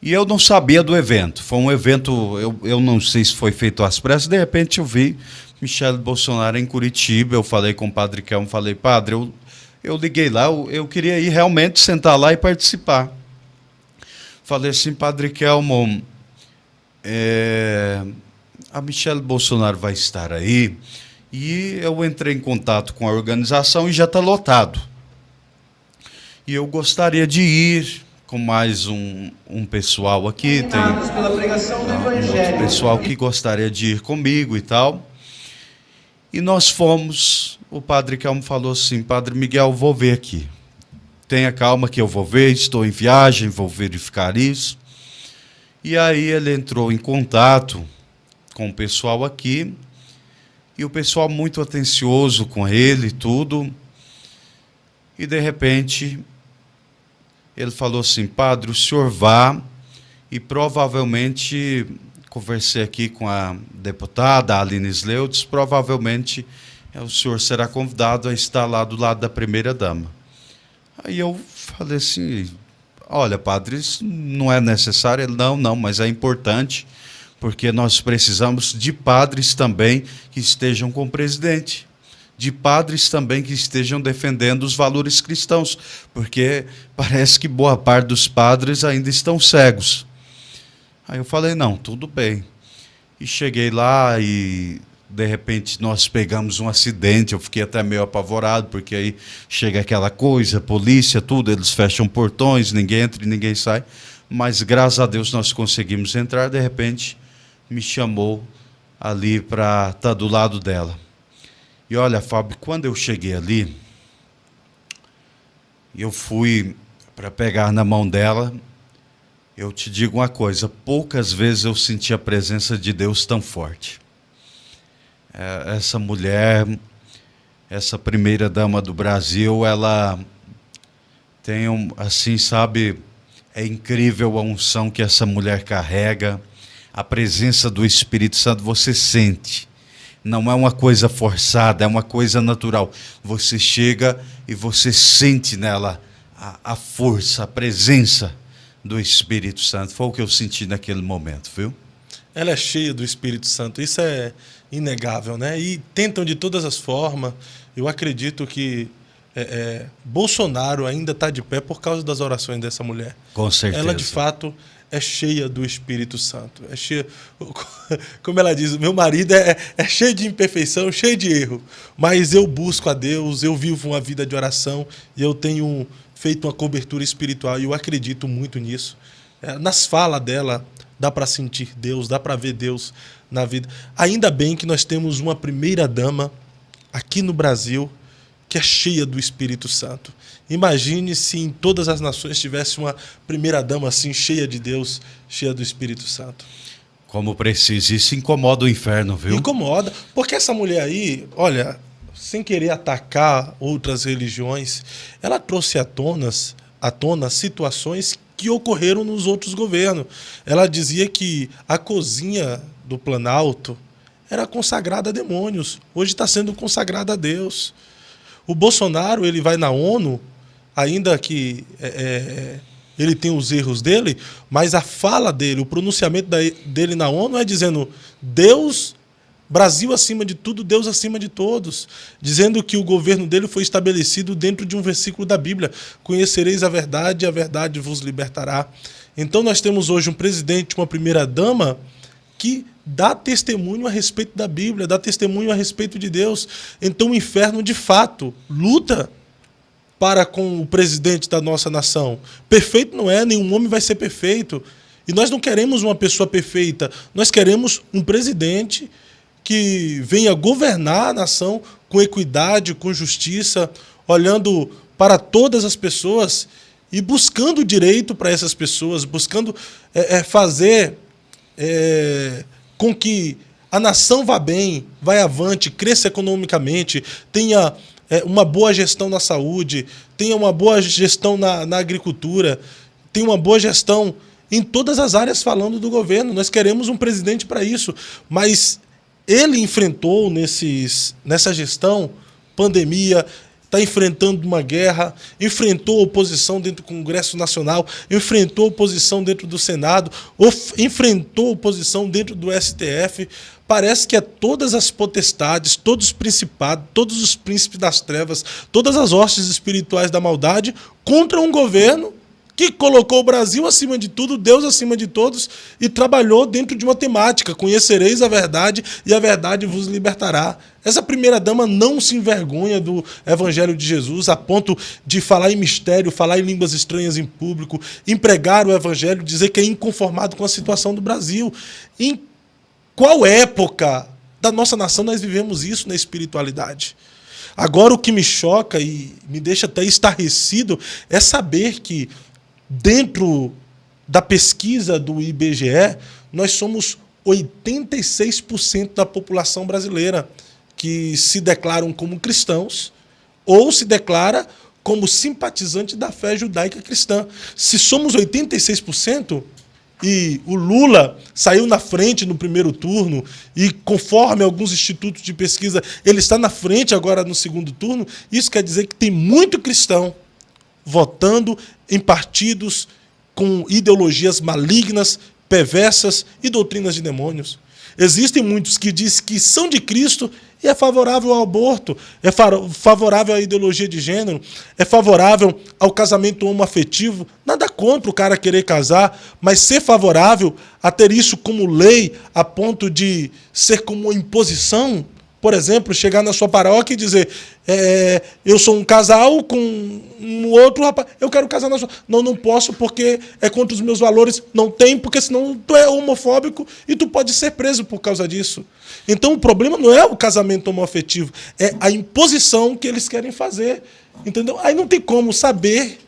e eu não sabia do evento. Foi um evento, eu não sei se foi feito às pressas, de repente eu vi Michele Bolsonaro em Curitiba, eu falei com o Padre Kelmo, falei, padre, eu liguei lá, eu queria ir realmente sentar lá e participar. Falei assim, Padre Kelmo, a Michele Bolsonaro vai estar aí, e eu entrei em contato com a organização e já está lotado. E eu gostaria de ir com mais um pessoal aqui, tem outro pessoal que gostaria de ir comigo e tal. E nós fomos, o Padre Kelmo falou assim, Padre Miguel, vou ver aqui. Tenha calma que eu vou ver, estou em viagem, vou verificar isso. E aí ele entrou em contato com o pessoal aqui, E o pessoal muito atencioso com ele e tudo. E, de repente, ele falou assim: padre, o senhor vá e provavelmente, conversei aqui com a deputada Aline Sleudes, provavelmente o senhor será convidado a estar lá do lado da primeira-dama. Aí eu falei assim: olha, padre, isso não é necessário. Ele: não, mas é importante, porque nós precisamos de padres também que estejam com o presidente, de padres também que estejam defendendo os valores cristãos, porque parece que boa parte dos padres ainda estão cegos. Aí eu falei: não, tudo bem. E cheguei lá e, de repente, nós pegamos um acidente. Eu fiquei até meio apavorado, porque aí chega aquela coisa, polícia, tudo, eles fecham portões, ninguém entra e ninguém sai. Mas, graças a Deus, nós conseguimos entrar. De repente, me chamou ali para estar do lado dela. E olha, Fábio, quando eu cheguei ali, eu fui para pegar na mão dela. Eu te digo uma coisa: poucas vezes eu senti a presença de Deus tão forte. Essa mulher, essa primeira-dama do Brasil, ela tem assim, sabe, é incrível a unção que essa mulher carrega, a presença do Espírito Santo, você sente. Não é uma coisa forçada, é uma coisa natural. Você chega e você sente nela a força, a presença do Espírito Santo. Foi o que eu senti naquele momento, viu? Ela é cheia do Espírito Santo, isso é inegável, né? E tentam de todas as formas. Eu acredito que Bolsonaro ainda está de pé por causa das orações dessa mulher. Com certeza. Ela, de fato, é cheia do Espírito Santo. É cheia, como ela diz, o meu marido é cheio de imperfeição, cheio de erro. Mas eu busco a Deus, eu vivo uma vida de oração e eu tenho feito uma cobertura espiritual e eu acredito muito nisso. Nas falas dela, dá para sentir Deus, dá para ver Deus na vida. Ainda bem que nós temos uma primeira-dama aqui no Brasil que é cheia do Espírito Santo. Imagine se em todas as nações tivesse uma primeira-dama assim, cheia de Deus, cheia do Espírito Santo. Como precisa. Isso incomoda o inferno, viu? Incomoda. Porque essa mulher aí, olha, sem querer atacar outras religiões, ela trouxe à tona situações que ocorreram nos outros governos. Ela dizia que a cozinha do Planalto era consagrada a demônios. Hoje está sendo consagrada a Deus. O Bolsonaro, ele vai na ONU, ainda que ele tem os erros dele, mas a fala dele, o pronunciamento dele na ONU é dizendo Deus, Brasil acima de tudo, Deus acima de todos, dizendo que o governo dele foi estabelecido dentro de um versículo da Bíblia: conhecereis a verdade e a verdade vos libertará. Então nós temos hoje um presidente, uma primeira-dama, que dá testemunho a respeito da Bíblia, dá testemunho a respeito de Deus. Então o inferno, de fato, luta para com o presidente da nossa nação. Perfeito não é, nenhum homem vai ser perfeito. E nós não queremos uma pessoa perfeita, nós queremos um presidente que venha governar a nação com equidade, com justiça, olhando para todas as pessoas e buscando direito para essas pessoas, buscando fazer com que a nação vá bem, vá avante, cresça economicamente, tenha uma boa gestão na saúde, tenha uma boa gestão na agricultura, tenha uma boa gestão em todas as áreas, falando do governo. Nós queremos um presidente para isso, mas ele enfrentou nessa gestão pandemia, está enfrentando uma guerra, enfrentou oposição dentro do Congresso Nacional, enfrentou oposição dentro do Senado, enfrentou oposição dentro do STF. Parece que todas as potestades, todos os principados, todos os príncipes das trevas, todas as hostes espirituais da maldade contra um governo que colocou o Brasil acima de tudo, Deus acima de todos, e trabalhou dentro de uma temática: conhecereis a verdade e a verdade vos libertará. Essa primeira-dama não se envergonha do Evangelho de Jesus a ponto de falar em mistério, falar em línguas estranhas em público, empregar o Evangelho, dizer que é inconformado com a situação do Brasil. Em qual época da nossa nação nós vivemos isso na espiritualidade? Agora, o que me choca e me deixa até estarrecido é saber que, dentro da pesquisa do IBGE, nós somos 86% da população brasileira que se declaram como cristãos ou se declara como simpatizante da fé judaica cristã. Se somos 86%, e o Lula saiu na frente no primeiro turno, e conforme alguns institutos de pesquisa, ele está na frente agora no segundo turno, isso quer dizer que tem muito cristão votando em partidos com ideologias malignas, perversas e doutrinas de demônios. Existem muitos que dizem que são de Cristo e é favorável ao aborto, é favorável à ideologia de gênero, é favorável ao casamento homoafetivo. Nada contra o cara querer casar, mas ser favorável a ter isso como lei a ponto de ser como uma imposição. Por exemplo, chegar na sua paróquia e dizer eu sou um casal com um outro rapaz, eu quero casar na sua... Não posso porque é contra os meus valores. Não tem, porque senão tu é homofóbico e tu pode ser preso por causa disso. Então o problema não é o casamento homoafetivo, é a imposição que eles querem fazer. Entendeu? Aí não tem como saber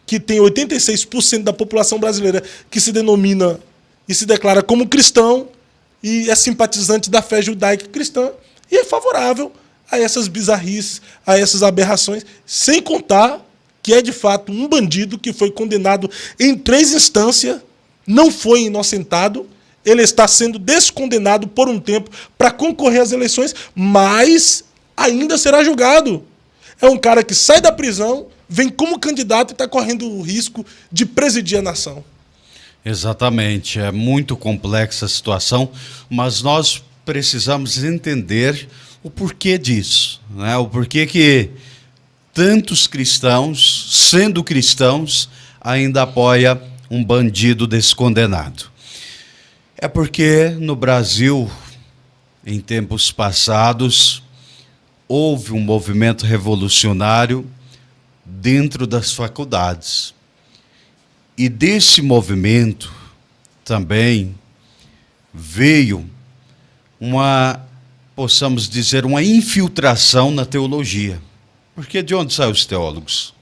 que tem 86% da população brasileira que se denomina e se declara como cristão e é simpatizante da fé judaica cristã e é favorável a essas bizarrices, a essas aberrações, sem contar que é de fato um bandido que foi condenado em 3 instâncias, não foi inocentado, ele está sendo descondenado por um tempo para concorrer às eleições, mas ainda será julgado. É um cara que sai da prisão, vem como candidato e está correndo o risco de presidir a nação. Exatamente, é muito complexa a situação, mas nós precisamos entender o porquê disso, né? O porquê que tantos cristãos, sendo cristãos, ainda apoia um bandido descondenado. É porque no Brasil, em tempos passados, houve um movimento revolucionário dentro das faculdades. E desse movimento também veio possamos dizer, uma infiltração na teologia. Porque de onde saem os teólogos?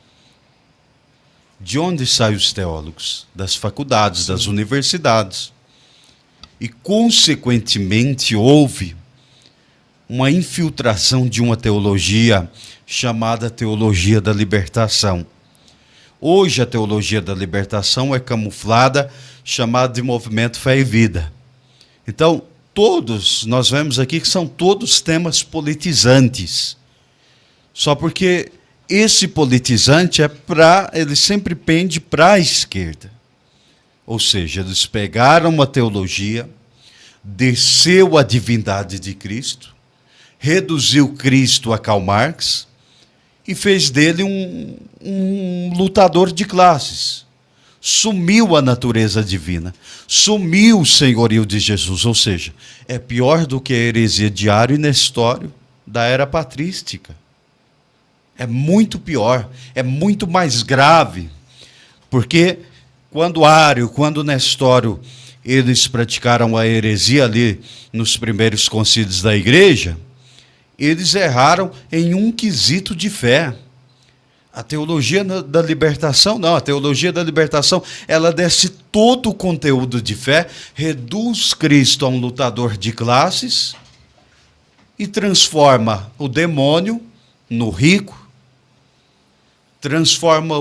De onde saem os teólogos? Das faculdades, das universidades. E, consequentemente, houve uma infiltração de uma teologia chamada teologia da libertação. Hoje, a teologia da libertação é camuflada, chamada de movimento Fé e Vida. Então, nós vemos aqui que são todos temas politizantes. Só porque esse politizante ele sempre pende para a esquerda. Ou seja, eles pegaram uma teologia, desceu a divindade de Cristo, reduziu Cristo a Karl Marx e fez dele um lutador de classes. Sumiu a natureza divina, sumiu o senhorio de Jesus, ou seja, é pior do que a heresia de Ario e Nestório da era patrística. É muito pior, é muito mais grave, porque quando Ario, quando Nestório, eles praticaram a heresia ali nos primeiros concílios da igreja, eles erraram em um quesito de fé. A teologia da libertação, não. A teologia da libertação, ela desce todo o conteúdo de fé, reduz Cristo a um lutador de classes e transforma o demônio no rico, transforma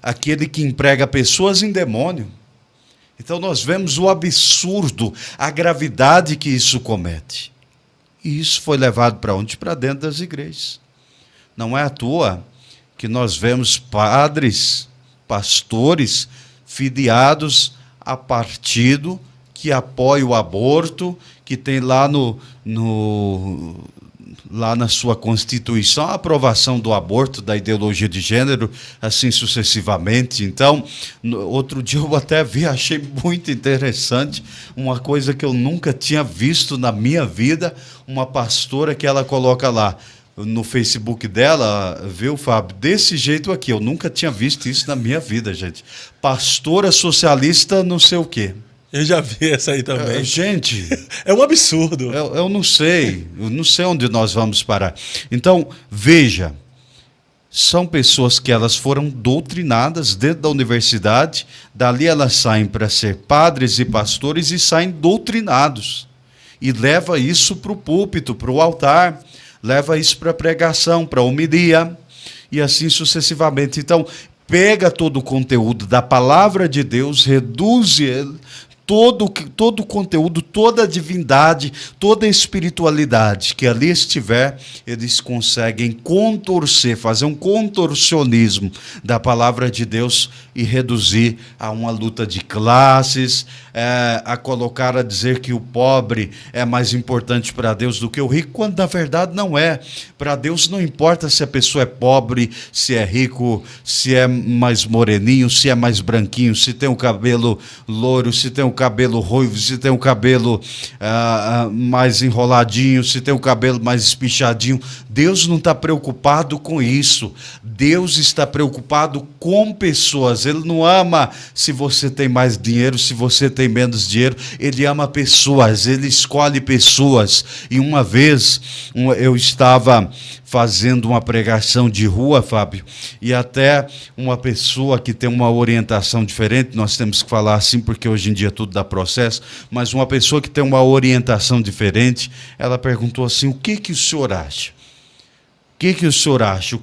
aquele que emprega pessoas em demônio. Então nós vemos o absurdo, a gravidade que isso comete. E isso foi levado para onde? Para dentro das igrejas. Não é à toa que nós vemos padres, pastores, filiados a partido que apoia o aborto, que tem lá na sua Constituição a aprovação do aborto, da ideologia de gênero, assim sucessivamente. Então, outro dia eu até achei muito interessante, uma coisa que eu nunca tinha visto na minha vida, uma pastora que ela coloca lá no Facebook dela, viu, Fábio? Desse jeito aqui, eu nunca tinha visto isso na minha vida, gente. Pastora socialista não sei o quê. Eu já vi essa aí também. Gente... É um absurdo. Eu não sei onde nós vamos parar. Então, veja, são pessoas que elas foram doutrinadas dentro da universidade, dali elas saem para ser padres e pastores e saem doutrinados. e leva isso para o púlpito, para o altar, leva isso para a pregação, para a homilia, e assim sucessivamente. Então, pega todo o conteúdo da palavra de Deus, reduz ele, todo o conteúdo, toda a divindade, toda a espiritualidade que ali estiver, eles conseguem contorcer, fazer um contorcionismo da palavra de Deus e reduzir a uma luta de classes, a colocar, a dizer que o pobre é mais importante para Deus do que o rico, quando na verdade não é. Para Deus não importa se a pessoa é pobre, se é rico, se é mais moreninho, se é mais branquinho, se tem o cabelo loiro, se tem o cabelo ruivo, se tem o cabelo mais enroladinho, se tem o cabelo mais espichadinho. Deus não está preocupado com isso. Deus está preocupado com pessoas. Ele não ama se você tem mais dinheiro, se você tem menos dinheiro. Ele ama pessoas, ele escolhe pessoas. E uma vez eu estava fazendo uma pregação de rua, Fábio, e até uma pessoa que tem uma orientação diferente, nós temos que falar assim porque hoje em dia tudo dá processo, mas uma pessoa que tem uma orientação diferente, ela perguntou assim: o que o senhor acha? O que o senhor acha?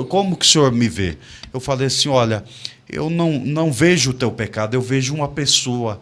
Como que o senhor me vê? Eu falei assim: olha, eu não vejo o teu pecado, eu vejo uma pessoa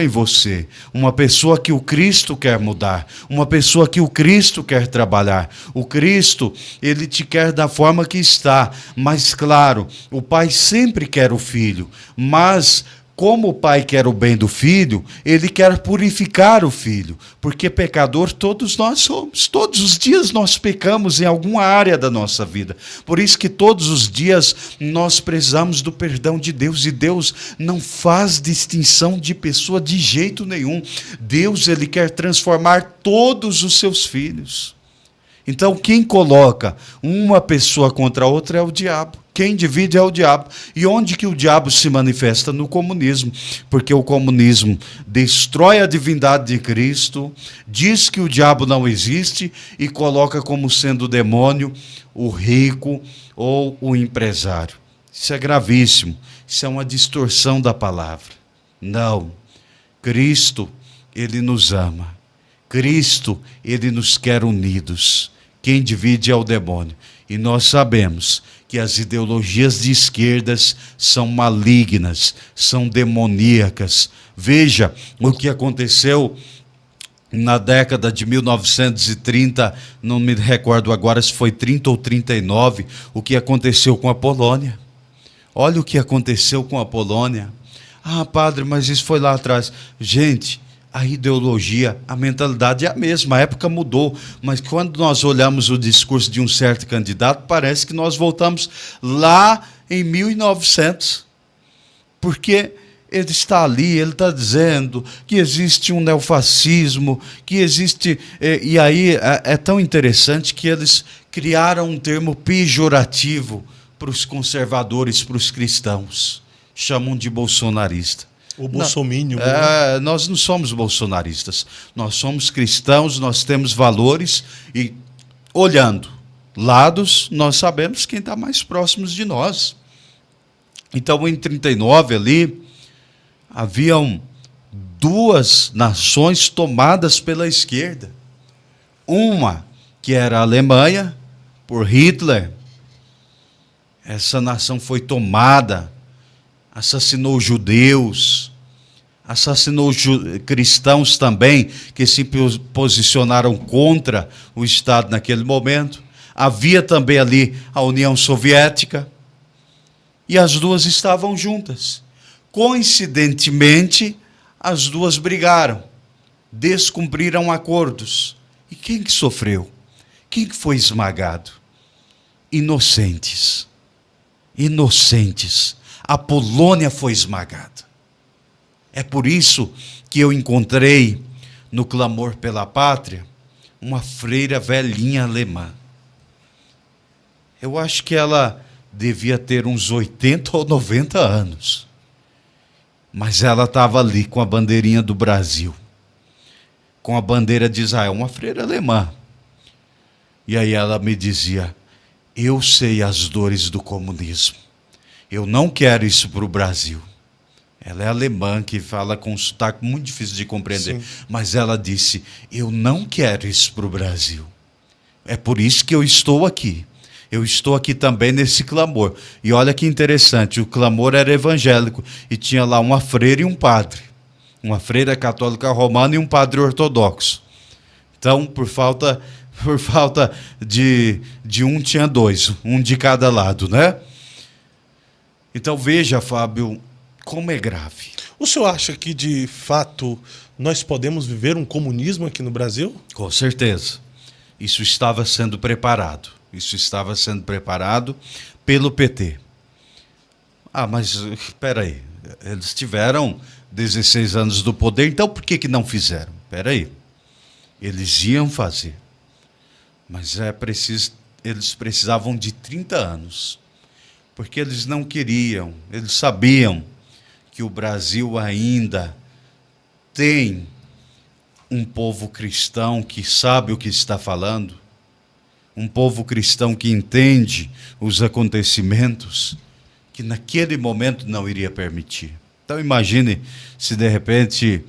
em você, uma pessoa que o Cristo quer mudar, uma pessoa que o Cristo quer trabalhar. O Cristo, ele te quer da forma que está, mas claro, o Pai sempre quer o Filho, mas como o Pai quer o bem do Filho, ele quer purificar o Filho, porque pecador todos nós somos. Todos os dias nós pecamos em alguma área da nossa vida. Por isso que todos os dias nós precisamos do perdão de Deus, e Deus não faz distinção de pessoa de jeito nenhum. Deus, ele quer transformar todos os seus filhos. Então, quem coloca uma pessoa contra a outra é o diabo. Quem divide é o diabo. E onde que o diabo se manifesta? No comunismo. Porque o comunismo destrói a divindade de Cristo, diz que o diabo não existe e coloca como sendo o demônio o rico ou o empresário. Isso é gravíssimo. Isso é uma distorção da palavra. Não. Cristo, ele nos ama. Cristo, ele nos quer unidos. Quem divide é o demônio. E nós sabemos que as ideologias de esquerdas são malignas, são demoníacas. Veja o que aconteceu na década de 1930, não me recordo agora se foi 30 ou 39, o que aconteceu com a Polônia. Olha o que aconteceu com a Polônia. Ah, padre, mas isso foi lá atrás. Gente, a ideologia, a mentalidade é a mesma, a época mudou, mas quando nós olhamos o discurso de um certo candidato, parece que nós voltamos lá em 1900, porque ele está ali, ele está dizendo que existe um neofascismo, que existe... E aí é tão interessante que eles criaram um termo pejorativo para os conservadores, para os cristãos, chamam de bolsonarista. O bolsomínio. Nós não somos bolsonaristas, nós somos cristãos, nós temos valores e, olhando lados, nós sabemos quem está mais próximo de nós. Então, em 39 ali, haviam duas nações tomadas pela esquerda. Uma que era a Alemanha, por Hitler. Essa nação foi tomada, assassinou judeus, assassinou cristãos também, que se posicionaram contra o Estado naquele momento. Havia também ali a União Soviética, e as duas estavam juntas. Coincidentemente, as duas brigaram, descumpriram acordos. E quem que sofreu? Quem que foi esmagado? Inocentes. Inocentes. A Polônia foi esmagada. É por isso que eu encontrei no Clamor pela Pátria uma freira velhinha alemã. Eu acho que ela devia ter uns 80 ou 90 anos. Mas ela estava ali com a bandeirinha do Brasil, com a bandeira de Israel, uma freira alemã. E aí ela me dizia: eu sei as dores do comunismo. Eu não quero isso para o Brasil. Ela é alemã, que fala com um sotaque muito difícil de compreender. Sim. Mas ela disse, eu não quero isso para o Brasil. É por isso que eu estou aqui. Eu estou aqui também nesse clamor. E olha que interessante, o clamor era evangélico. E tinha lá uma freira e um padre. Uma freira católica romana e um padre ortodoxo. Então, por falta de um, tinha dois. Um de cada lado, né? Então, veja, Fábio, como é grave. O senhor acha que, de fato, nós podemos viver um comunismo aqui no Brasil? Com certeza. Isso estava sendo preparado. Isso estava sendo preparado pelo PT. Ah, mas espera aí. Eles tiveram 16 anos do poder, então por que não fizeram? Espera aí. Eles iam fazer. Mas eles precisavam de 30 anos. Porque eles não queriam, eles sabiam que o Brasil ainda tem um povo cristão que sabe o que está falando, um povo cristão que entende os acontecimentos, que naquele momento não iria permitir. Então imagine se de repente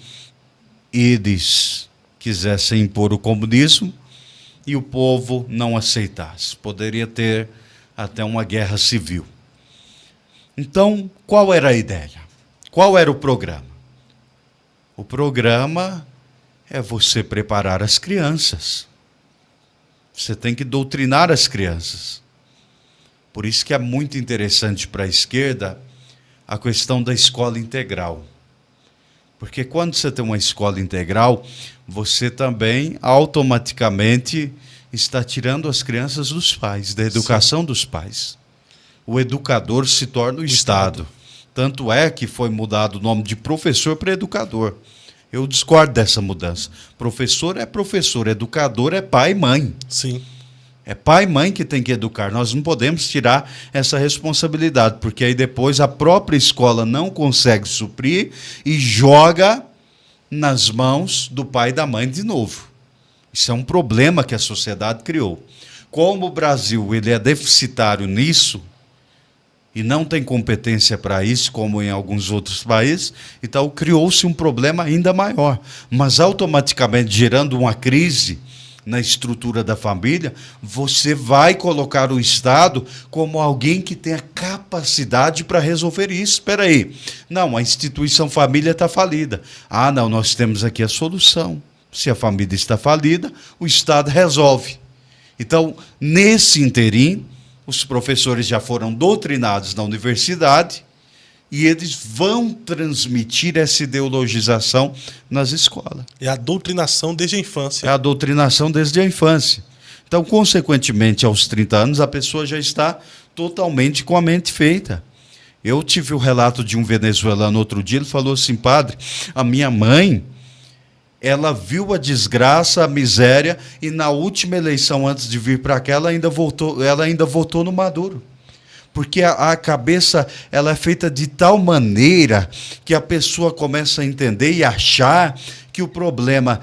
eles quisessem impor o comunismo e o povo não aceitasse. Poderia ter até uma guerra civil. Então, qual era a ideia? Qual era o programa? O programa é você preparar as crianças. Você tem que doutrinar as crianças. Por isso que é muito interessante para a esquerda a questão da escola integral. Porque quando você tem uma escola integral, você também automaticamente está tirando as crianças dos pais, da educação Sim. dos pais. O educador se torna o Estado. Tanto é que foi mudado o nome de professor para educador. Eu discordo dessa mudança. Professor, educador é pai e mãe. Sim. É pai e mãe que tem que educar. Nós não podemos tirar essa responsabilidade, porque aí depois a própria escola não consegue suprir e joga nas mãos do pai e da mãe de novo. Isso é um problema que a sociedade criou. Como o Brasil ele é deficitário nisso, e não tem competência para isso, como em alguns outros países, então criou-se um problema ainda maior. Mas automaticamente, gerando uma crise na estrutura da família, você vai colocar o Estado como alguém que tem a capacidade para resolver isso. Espera aí, não, a instituição família está falida. Ah, não, nós temos aqui a solução. Se a família está falida, o Estado resolve. Então, nesse interim, os professores já foram doutrinados na universidade e eles vão transmitir essa ideologização nas escolas. É a doutrinação desde a infância. É a doutrinação desde a infância. Então, consequentemente, aos 30 anos, a pessoa já está totalmente com a mente feita. Eu tive o relato de um venezuelano outro dia, ele falou assim, padre, a minha mãe, ela viu a desgraça, a miséria, e na última eleição, antes de vir para cá, ela ainda votou no Maduro. Porque a cabeça ela é feita de tal maneira que a pessoa começa a entender e achar que o problema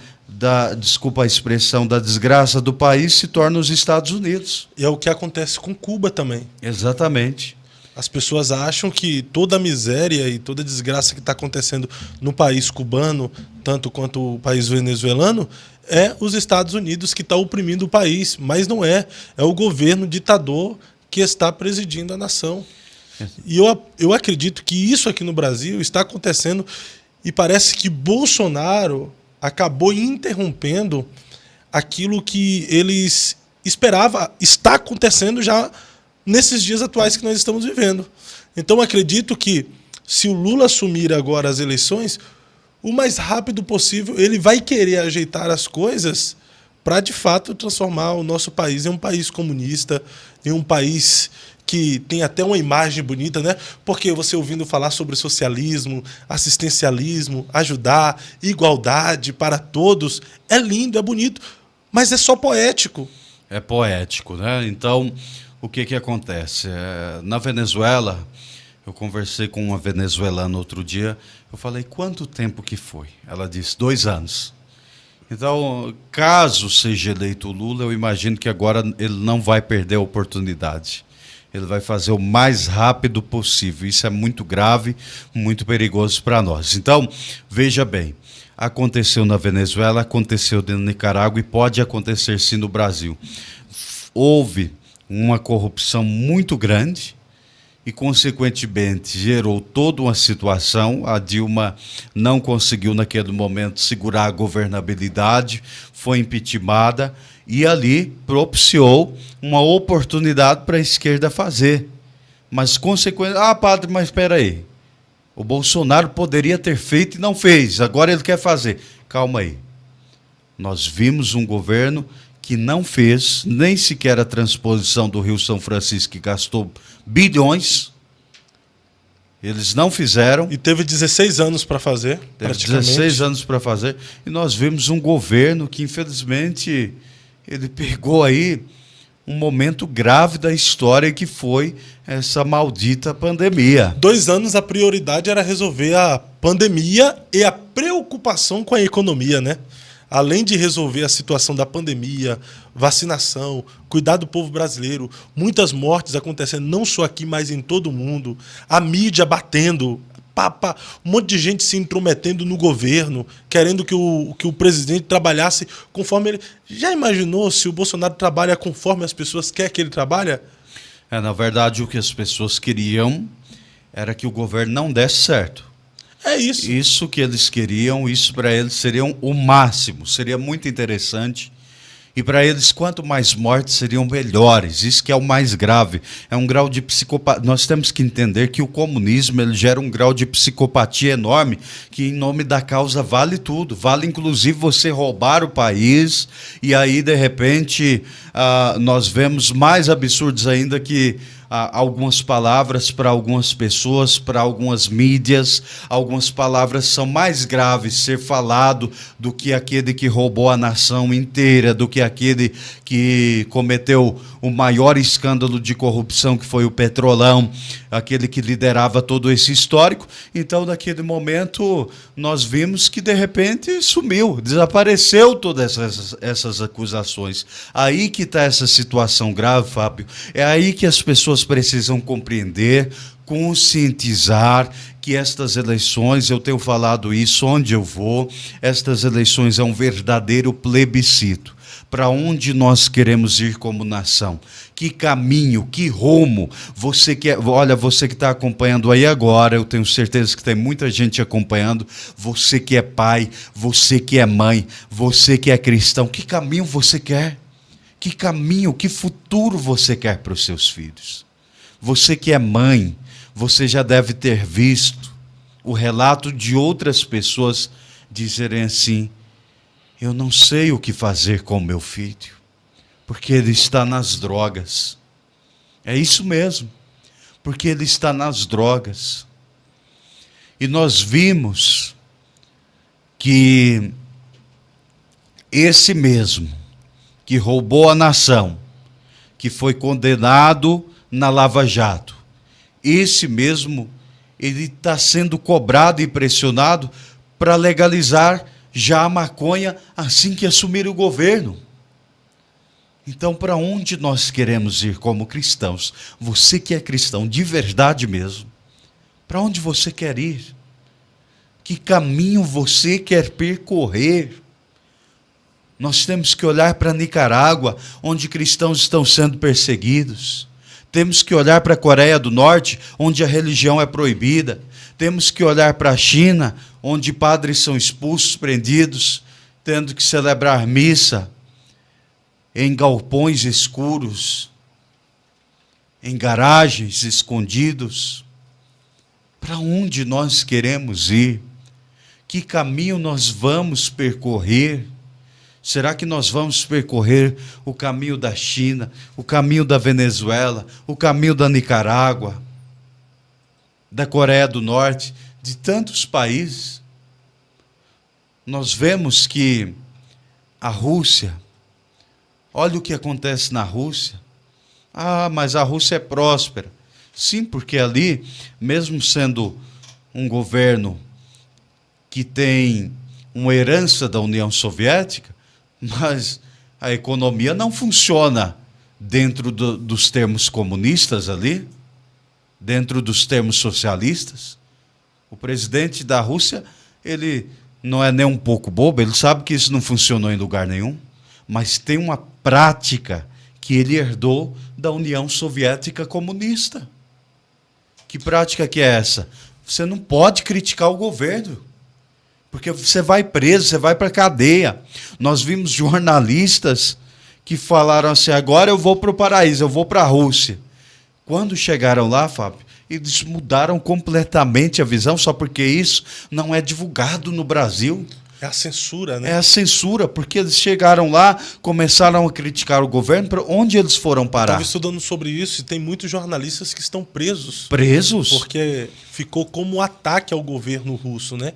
desculpa a expressão, da desgraça do país se torna os Estados Unidos. E é o que acontece com Cuba também. Exatamente. As pessoas acham que toda a miséria e toda a desgraça que está acontecendo no país cubano, tanto quanto o país venezuelano, é os Estados Unidos que está oprimindo o país. Mas não é. É o governo ditador que está presidindo a nação. E eu acredito que isso aqui no Brasil está acontecendo e parece que Bolsonaro acabou interrompendo aquilo que eles esperavam. Está acontecendo já nesses dias atuais que nós estamos vivendo. Então, acredito que, se o Lula assumir agora as eleições, o mais rápido possível, ele vai querer ajeitar as coisas para, de fato, transformar o nosso país em um país comunista, em um país que tem até uma imagem bonita, né? Porque você ouvindo falar sobre socialismo, assistencialismo, ajudar, igualdade para todos, é lindo, é bonito, mas é só poético. É poético, né? Então, o que acontece? Na Venezuela, eu conversei com uma venezuelana outro dia, eu falei, quanto tempo que foi? Ela disse, 2 anos. Então, caso seja eleito o Lula, eu imagino que agora ele não vai perder a oportunidade. Ele vai fazer o mais rápido possível. Isso é muito grave, muito perigoso para nós. Então, veja bem, aconteceu na Venezuela, aconteceu na Nicarágua e pode acontecer sim no Brasil. Houve uma corrupção muito grande e, consequentemente, gerou toda uma situação. A Dilma não conseguiu, naquele momento, segurar a governabilidade, foi impeachmentada e ali propiciou uma oportunidade para a esquerda fazer. Mas, consequentemente, padre, mas espera aí. O Bolsonaro poderia ter feito e não fez, agora ele quer fazer. Calma aí. Nós vimos um governo que não fez nem sequer a transposição do Rio São Francisco, que gastou bilhões. Eles não fizeram. E teve 16 anos para fazer, teve 16 anos para fazer. E nós vimos um governo que, infelizmente, ele pegou aí um momento grave da história, que foi essa maldita pandemia. 2 anos a prioridade era resolver a pandemia e a preocupação com a economia, né? Além de resolver a situação da pandemia, vacinação, cuidar do povo brasileiro, muitas mortes acontecendo não só aqui, mas em todo o mundo, a mídia batendo, um monte de gente se intrometendo no governo, querendo que o presidente trabalhasse conforme ele... Já imaginou se o Bolsonaro trabalha conforme as pessoas querem que ele trabalhe? Na verdade, o que as pessoas queriam era que o governo não desse certo. É isso. Isso que eles queriam, isso para eles seria o máximo, seria muito interessante. E para eles, quanto mais mortes seriam melhores. Isso que é o mais grave. É um grau de psicopatia. Nós temos que entender que o comunismo ele gera um grau de psicopatia enorme, que em nome da causa vale tudo. Vale inclusive você roubar o país. E aí, de repente, nós vemos mais absurdos ainda, que algumas palavras para algumas pessoas, para algumas mídias, algumas palavras são mais graves ser falado do que aquele que roubou a nação inteira, do que aquele que cometeu o maior escândalo de corrupção, que foi o Petrolão, aquele que liderava todo esse histórico. Então, naquele momento, nós vimos que, de repente, sumiu, desapareceu todas essas acusações. Aí que está essa situação grave, Fábio. É aí que as pessoas precisam compreender, conscientizar que estas eleições, eu tenho falado isso onde eu vou, estas eleições é um verdadeiro plebiscito. Para onde nós queremos ir como nação? Que caminho, que rumo? Você que está acompanhando aí agora, eu tenho certeza que tem muita gente acompanhando. Você que é pai, você que é mãe, você que é cristão, que caminho você quer? Que caminho, que futuro você quer para os seus filhos? Você que é mãe, você já deve ter visto o relato de outras pessoas dizerem assim: eu não sei o que fazer com meu filho, porque ele está nas drogas. É isso mesmo, porque ele está nas drogas. E nós vimos que esse mesmo que roubou a nação, que foi condenado na Lava Jato, esse mesmo, ele está sendo cobrado e pressionado para legalizar já a maconha assim que assumir o governo. Então, para onde nós queremos ir como cristãos? Você que é cristão de verdade mesmo, para onde você quer ir? Que caminho você quer percorrer? Nós temos que olhar para a Nicarágua, onde cristãos estão sendo perseguidos. Temos que olhar para a Coreia do Norte, onde a religião é proibida. Temos que olhar para a China, onde padres são expulsos, prendidos, tendo que celebrar missa em galpões escuros, em garagens escondidos. Para onde nós queremos ir? Que caminho nós vamos percorrer? Será que nós vamos percorrer o caminho da China, o caminho da Venezuela, o caminho da Nicarágua, da Coreia do Norte, de tantos países? Nós vemos que a Rússia, olha o que acontece na Rússia. Mas a Rússia é próspera. Sim, porque ali, mesmo sendo um governo que tem uma herança da União Soviética, mas a economia não funciona dentro dos termos comunistas ali, dentro dos termos socialistas. O presidente da Rússia, ele não é nem um pouco bobo, ele sabe que isso não funcionou em lugar nenhum, mas tem uma prática que ele herdou da União Soviética comunista. Que prática que é essa? Você não pode criticar o governo, porque você vai preso, você vai para a cadeia. Nós vimos jornalistas que falaram assim, agora eu vou para o paraíso, eu vou para a Rússia. Quando chegaram lá, Fábio, eles mudaram completamente a visão, só porque isso não é divulgado no Brasil. É a censura, né? É a censura, porque eles chegaram lá, começaram a criticar o governo, para onde eles foram parar? Estava estudando sobre isso e tem muitos jornalistas que estão presos. Presos? Porque ficou como um ataque ao governo russo, né?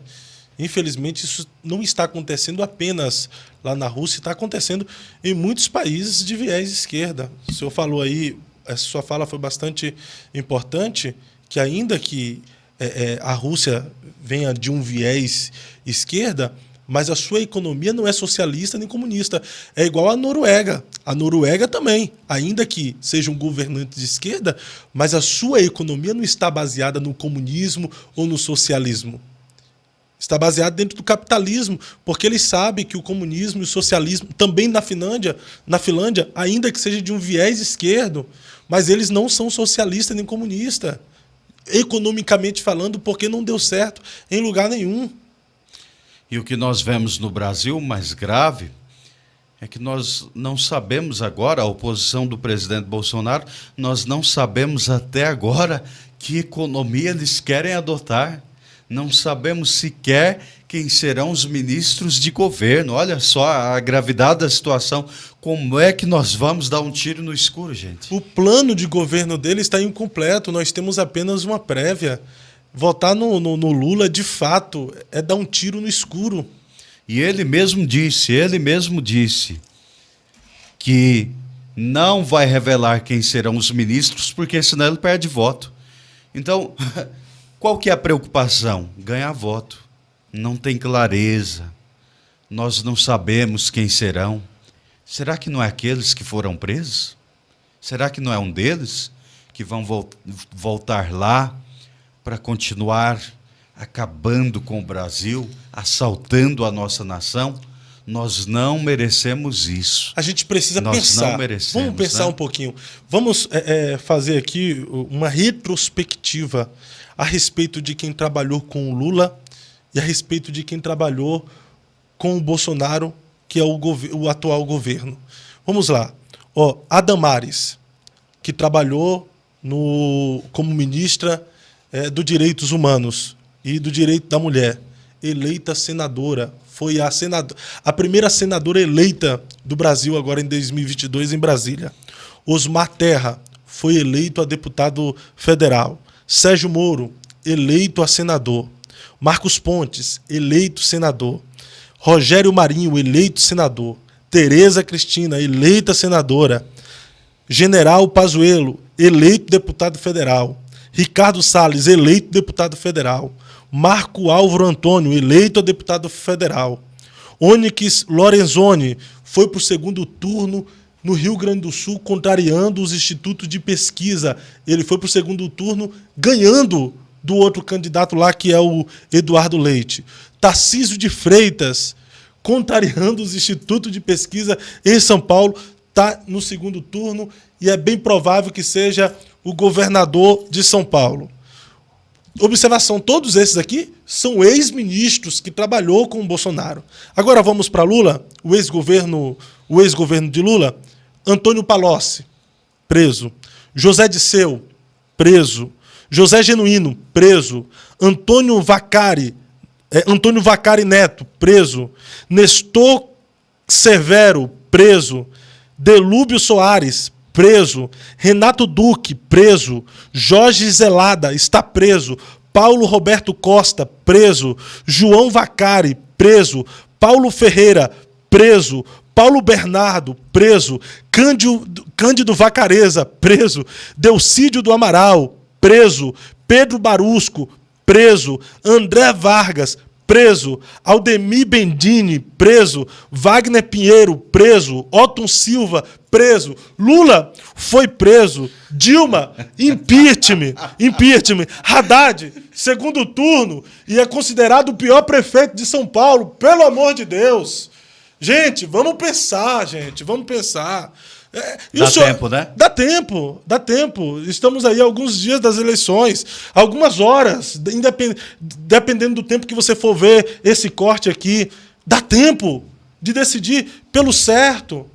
Infelizmente, isso não está acontecendo apenas lá na Rússia, está acontecendo em muitos países de viés esquerda. O senhor falou aí, essa sua fala foi bastante importante, que ainda que a Rússia venha de um viés esquerda, mas a sua economia não é socialista nem comunista. É igual à Noruega. A Noruega também, ainda que seja um governante de esquerda, mas a sua economia não está baseada no comunismo ou no socialismo. Está baseado dentro do capitalismo, porque eles sabem que o comunismo e o socialismo, também na Finlândia, ainda que seja de um viés esquerdo, mas eles não são socialistas nem comunistas, economicamente falando, porque não deu certo em lugar nenhum. E o que nós vemos no Brasil, mais grave, é que nós não sabemos agora, a oposição do presidente Bolsonaro, nós não sabemos até agora que economia eles querem adotar. Não sabemos sequer quem serão os ministros de governo. Olha só a gravidade da situação. Como é que nós vamos dar um tiro no escuro, gente? O plano de governo dele está incompleto. Nós temos apenas uma prévia. Votar no Lula, de fato, é dar um tiro no escuro. E ele mesmo disse que não vai revelar quem serão os ministros, porque senão ele perde voto. Então, qual que é a preocupação? Ganhar voto. Não tem clareza. Nós não sabemos quem serão. Será que não é aqueles que foram presos? Será que não é um deles que vão voltar lá para continuar acabando com o Brasil, assaltando a nossa nação? Nós não merecemos isso. A gente precisa pensar. Nós não merecemos. Vamos pensar, né, um pouquinho. Vamos fazer aqui uma retrospectiva a respeito de quem trabalhou com o Lula e a respeito de quem trabalhou com o Bolsonaro, que é o atual governo. Vamos lá. A Damares, que trabalhou como ministra dos Direitos Humanos e do Direito da Mulher, eleita senadora, foi a primeira senadora eleita do Brasil agora em 2022 em Brasília. Osmar Terra foi eleito a deputado federal. Sérgio Moro, eleito a senador. Marcos Pontes, eleito senador. Rogério Marinho, eleito senador. Tereza Cristina, eleita senadora. General Pazuello, eleito deputado federal. Ricardo Salles, eleito deputado federal. Marco Álvaro Antônio, eleito a deputado federal. Onyx Lorenzoni foi para o segundo turno no Rio Grande do Sul, contrariando os institutos de pesquisa. Ele foi para o segundo turno ganhando do outro candidato lá, que é o Eduardo Leite. Tarcísio de Freitas, contrariando os institutos de pesquisa em São Paulo, está no segundo turno e é bem provável que seja o governador de São Paulo. Observação, todos esses aqui são ex-ministros que trabalhou com o Bolsonaro. Agora vamos para Lula, o ex-governo de Lula. Antônio Palocci, preso. José Disseu, preso. José Genuíno, preso. Antônio Vacari Neto, preso. Nestor Severo, preso. Delúbio Soares, preso. Renato Duque, preso. Jorge Zelada está preso. Paulo Roberto Costa, preso. João Vacari, preso. Paulo Ferreira, preso. Paulo Bernardo, preso. Cândido Vacareza, preso. Delcídio do Amaral, preso. Pedro Barusco, preso. André Vargas, preso. Aldemir Bendini, preso. Wagner Pinheiro, preso. Otton Silva, preso. Lula foi preso. Dilma, impeachment. Haddad, segundo turno, e é considerado o pior prefeito de São Paulo. Pelo amor de Deus. Gente, vamos pensar, Dá tempo, né? Dá tempo. Estamos aí a alguns dias das eleições, algumas horas, dependendo do tempo que você for ver esse corte aqui. Dá tempo de decidir pelo certo.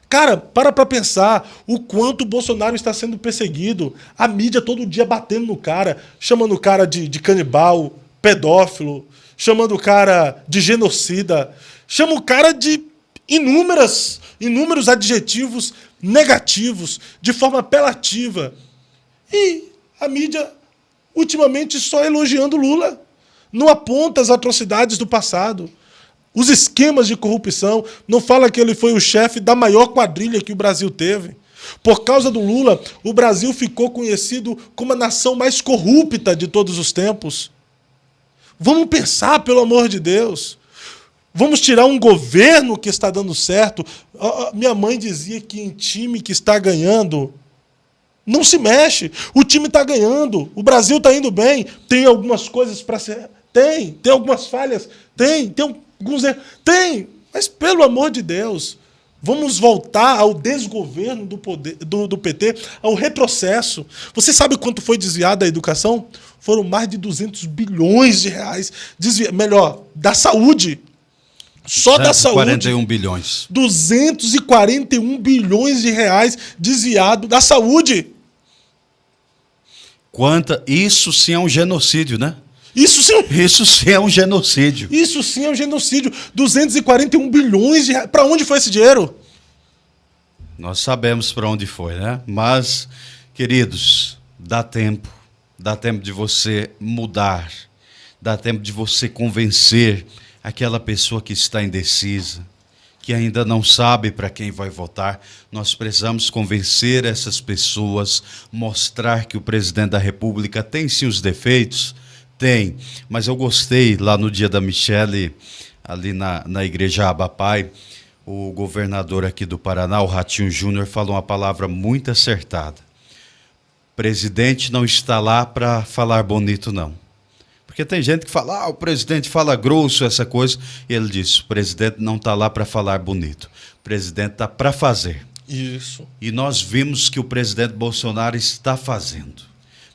Cara, para pensar o quanto o Bolsonaro está sendo perseguido. A mídia todo dia batendo no cara, chamando o cara de canibal, pedófilo, chamando o cara de genocida, chama o cara de inúmeros adjetivos negativos, de forma apelativa. E a mídia, ultimamente, só elogiando Lula. Não aponta as atrocidades do passado, os esquemas de corrupção, não fala que ele foi o chefe da maior quadrilha que o Brasil teve. Por causa do Lula, o Brasil ficou conhecido como a nação mais corrupta de todos os tempos. Vamos pensar, pelo amor de Deus. Vamos tirar um governo que está dando certo. Minha mãe dizia que em time que está ganhando, não se mexe. O time está ganhando. O Brasil está indo bem. Tem algumas coisas para ser... Tem algumas falhas. Tem alguns erros. Tem. Mas, pelo amor de Deus, vamos voltar ao desgoverno do PT, ao retrocesso. Você sabe quanto foi desviado da educação? Foram mais de 200 bilhões de reais. Da saúde. Só da saúde. 241 bilhões. 241 bilhões de reais desviado da saúde. Isso sim é um genocídio, né? Isso sim é um genocídio. 241 bilhões de reais. Para onde foi esse dinheiro? Nós sabemos para onde foi, né? Mas, queridos, dá tempo. Dá tempo de você mudar. Dá tempo de você convencer aquela pessoa que está indecisa, que ainda não sabe para quem vai votar. Nós precisamos convencer essas pessoas, mostrar que o presidente da República tem sim os defeitos, tem, mas eu gostei lá no dia da Michele, ali na igreja Abapai, o governador aqui do Paraná, o Ratinho Júnior, falou uma palavra muito acertada. O presidente não está lá para falar bonito, não. Porque tem gente que fala, o presidente fala grosso, essa coisa. E ele disse, o presidente não está lá para falar bonito. O presidente está para fazer. Isso. E nós vimos que o presidente Bolsonaro está fazendo.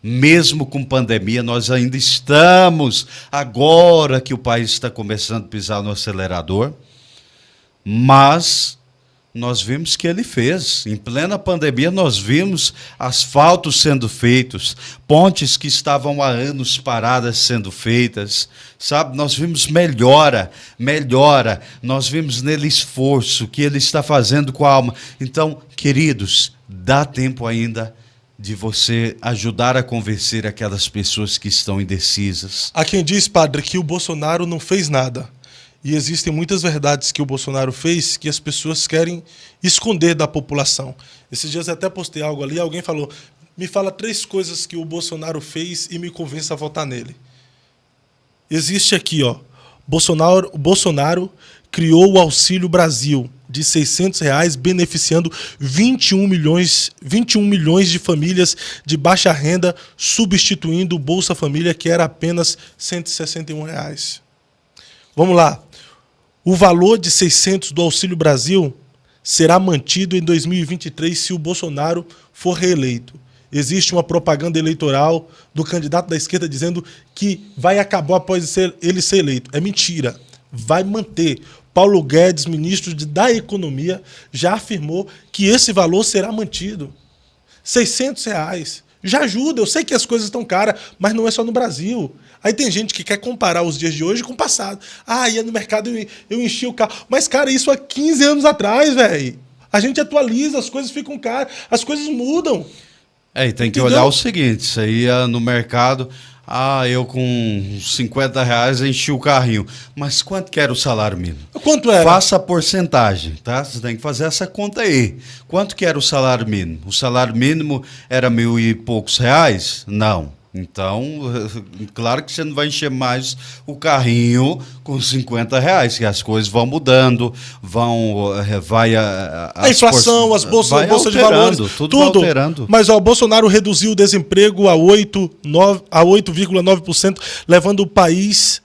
Mesmo com pandemia, nós ainda estamos, agora que o país está começando a pisar no acelerador, mas nós vimos que ele fez. Em plena pandemia, nós vimos asfaltos sendo feitos, pontes que estavam há anos paradas sendo feitas, sabe? Nós vimos melhora, nós vimos nele esforço que ele está fazendo com a alma. Então, queridos, dá tempo ainda de você ajudar a convencer aquelas pessoas que estão indecisas. Há quem diz, padre, que o Bolsonaro não fez nada. E existem muitas verdades que o Bolsonaro fez que as pessoas querem esconder da população. Esses dias eu até postei algo ali, alguém falou, me fala 3 coisas que o Bolsonaro fez e me convença a votar nele. Existe aqui, Bolsonaro criou o Auxílio Brasil de R$600, beneficiando 21 milhões de famílias de baixa renda, substituindo o Bolsa Família, que era apenas R$161. Vamos lá. O valor de 600 do Auxílio Brasil será mantido em 2023 se o Bolsonaro for reeleito. Existe uma propaganda eleitoral do candidato da esquerda dizendo que vai acabar após ele ser eleito. É mentira. Vai manter. Paulo Guedes, ministro da Economia, já afirmou que esse valor será mantido. R$600. Já ajuda. Eu sei que as coisas estão caras, mas não é só no Brasil. Aí tem gente que quer comparar os dias de hoje com o passado. Ia no mercado eu enchi o carro. Mas, cara, isso há 15 anos atrás, velho. A gente atualiza, as coisas ficam caras, as coisas mudam. E tem que olhar o seguinte, você ia no mercado, eu com R$50 enchi o carrinho. Mas quanto que era o salário mínimo? Quanto era? Faça a porcentagem, tá? Você tem que fazer essa conta aí. Quanto que era o salário mínimo? O salário mínimo era 1.000 e poucos reais? Não. Então, claro que você não vai encher mais o carrinho com R$ 50, que as coisas vão mudando, a inflação, as bolsas de valores, tudo vai alterando. Mas o Bolsonaro reduziu o desemprego a 8,9%, levando o país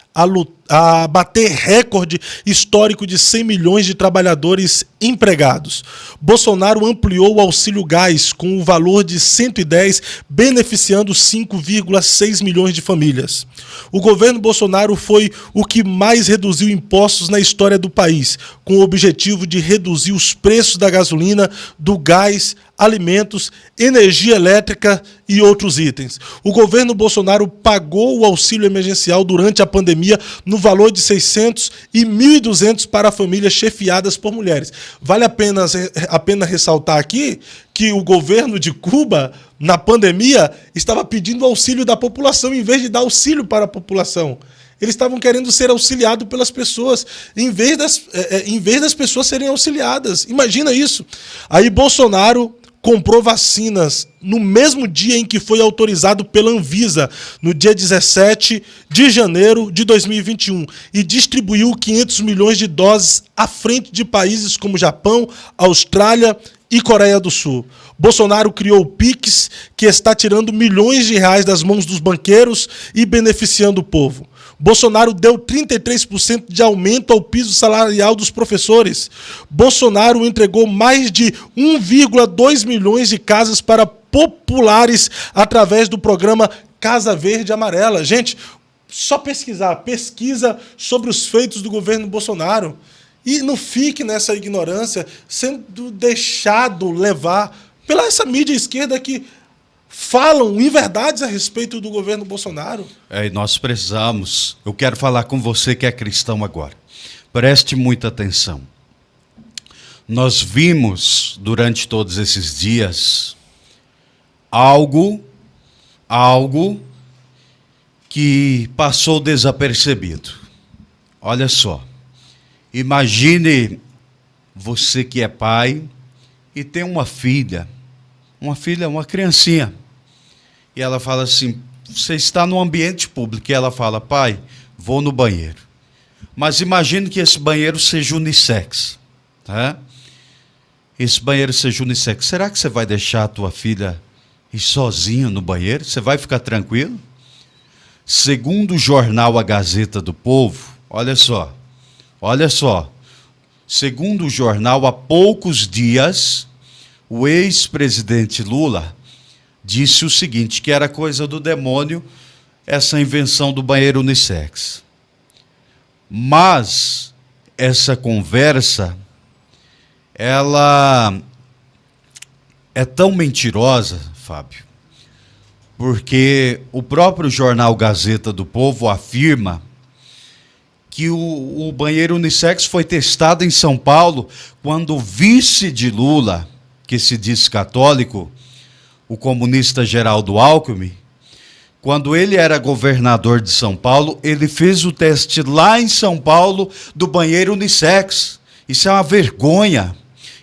a bater recorde histórico de 100 milhões de trabalhadores empregados. Bolsonaro ampliou o auxílio gás com o valor de 110, beneficiando 5,6 milhões de famílias. O governo Bolsonaro foi o que mais reduziu impostos na história do país, com o objetivo de reduzir os preços da gasolina, do gás, alimentos, energia elétrica e outros itens. O governo Bolsonaro pagou o auxílio emergencial durante a pandemia no valor de 600 e 1.200 para famílias chefiadas por mulheres. Vale a pena ressaltar aqui que o governo de Cuba, na pandemia, estava pedindo auxílio da população em vez de dar auxílio para a população. Eles estavam querendo ser auxiliados pelas pessoas, em vez das pessoas serem auxiliadas. Imagina isso. Aí Bolsonaro comprou vacinas no mesmo dia em que foi autorizado pela Anvisa, no dia 17 de janeiro de 2021, e distribuiu 500 milhões de doses à frente de países como Japão, Austrália e Coreia do Sul. Bolsonaro criou o Pix, que está tirando milhões de reais das mãos dos banqueiros e beneficiando o povo. Bolsonaro deu 33% de aumento ao piso salarial dos professores. Bolsonaro entregou mais de 1,2 milhões de casas para populares através do programa Casa Verde Amarela. Gente, só pesquisa sobre os feitos do governo Bolsonaro. E não fique nessa ignorância, sendo deixado levar pela essa mídia esquerda que falam inverdades a respeito do governo Bolsonaro. E nós precisamos. Eu quero falar com você que é cristão agora. Preste muita atenção. Nós vimos durante todos esses dias algo que passou desapercebido. Olha só. Imagine você que é pai e tem uma criancinha. E ela fala assim, você está num ambiente público, e ela fala, pai, vou no banheiro. Mas imagine que esse banheiro seja unissex. Tá? Esse banheiro seja unissex. Será que você vai deixar a tua filha ir sozinha no banheiro? Você vai ficar tranquilo? Segundo o jornal A Gazeta do Povo, olha só. Segundo o jornal, há poucos dias, o ex-presidente Lula disse o seguinte, que era coisa do demônio essa invenção do banheiro unissex. Mas essa conversa, ela é tão mentirosa, Fábio, porque o próprio jornal Gazeta do Povo afirma que o banheiro unissex foi testado em São Paulo quando o vice de Lula, que se diz católico, o comunista Geraldo Alckmin, quando ele era governador de São Paulo, ele fez o teste lá em São Paulo do banheiro unissex. Isso é uma vergonha.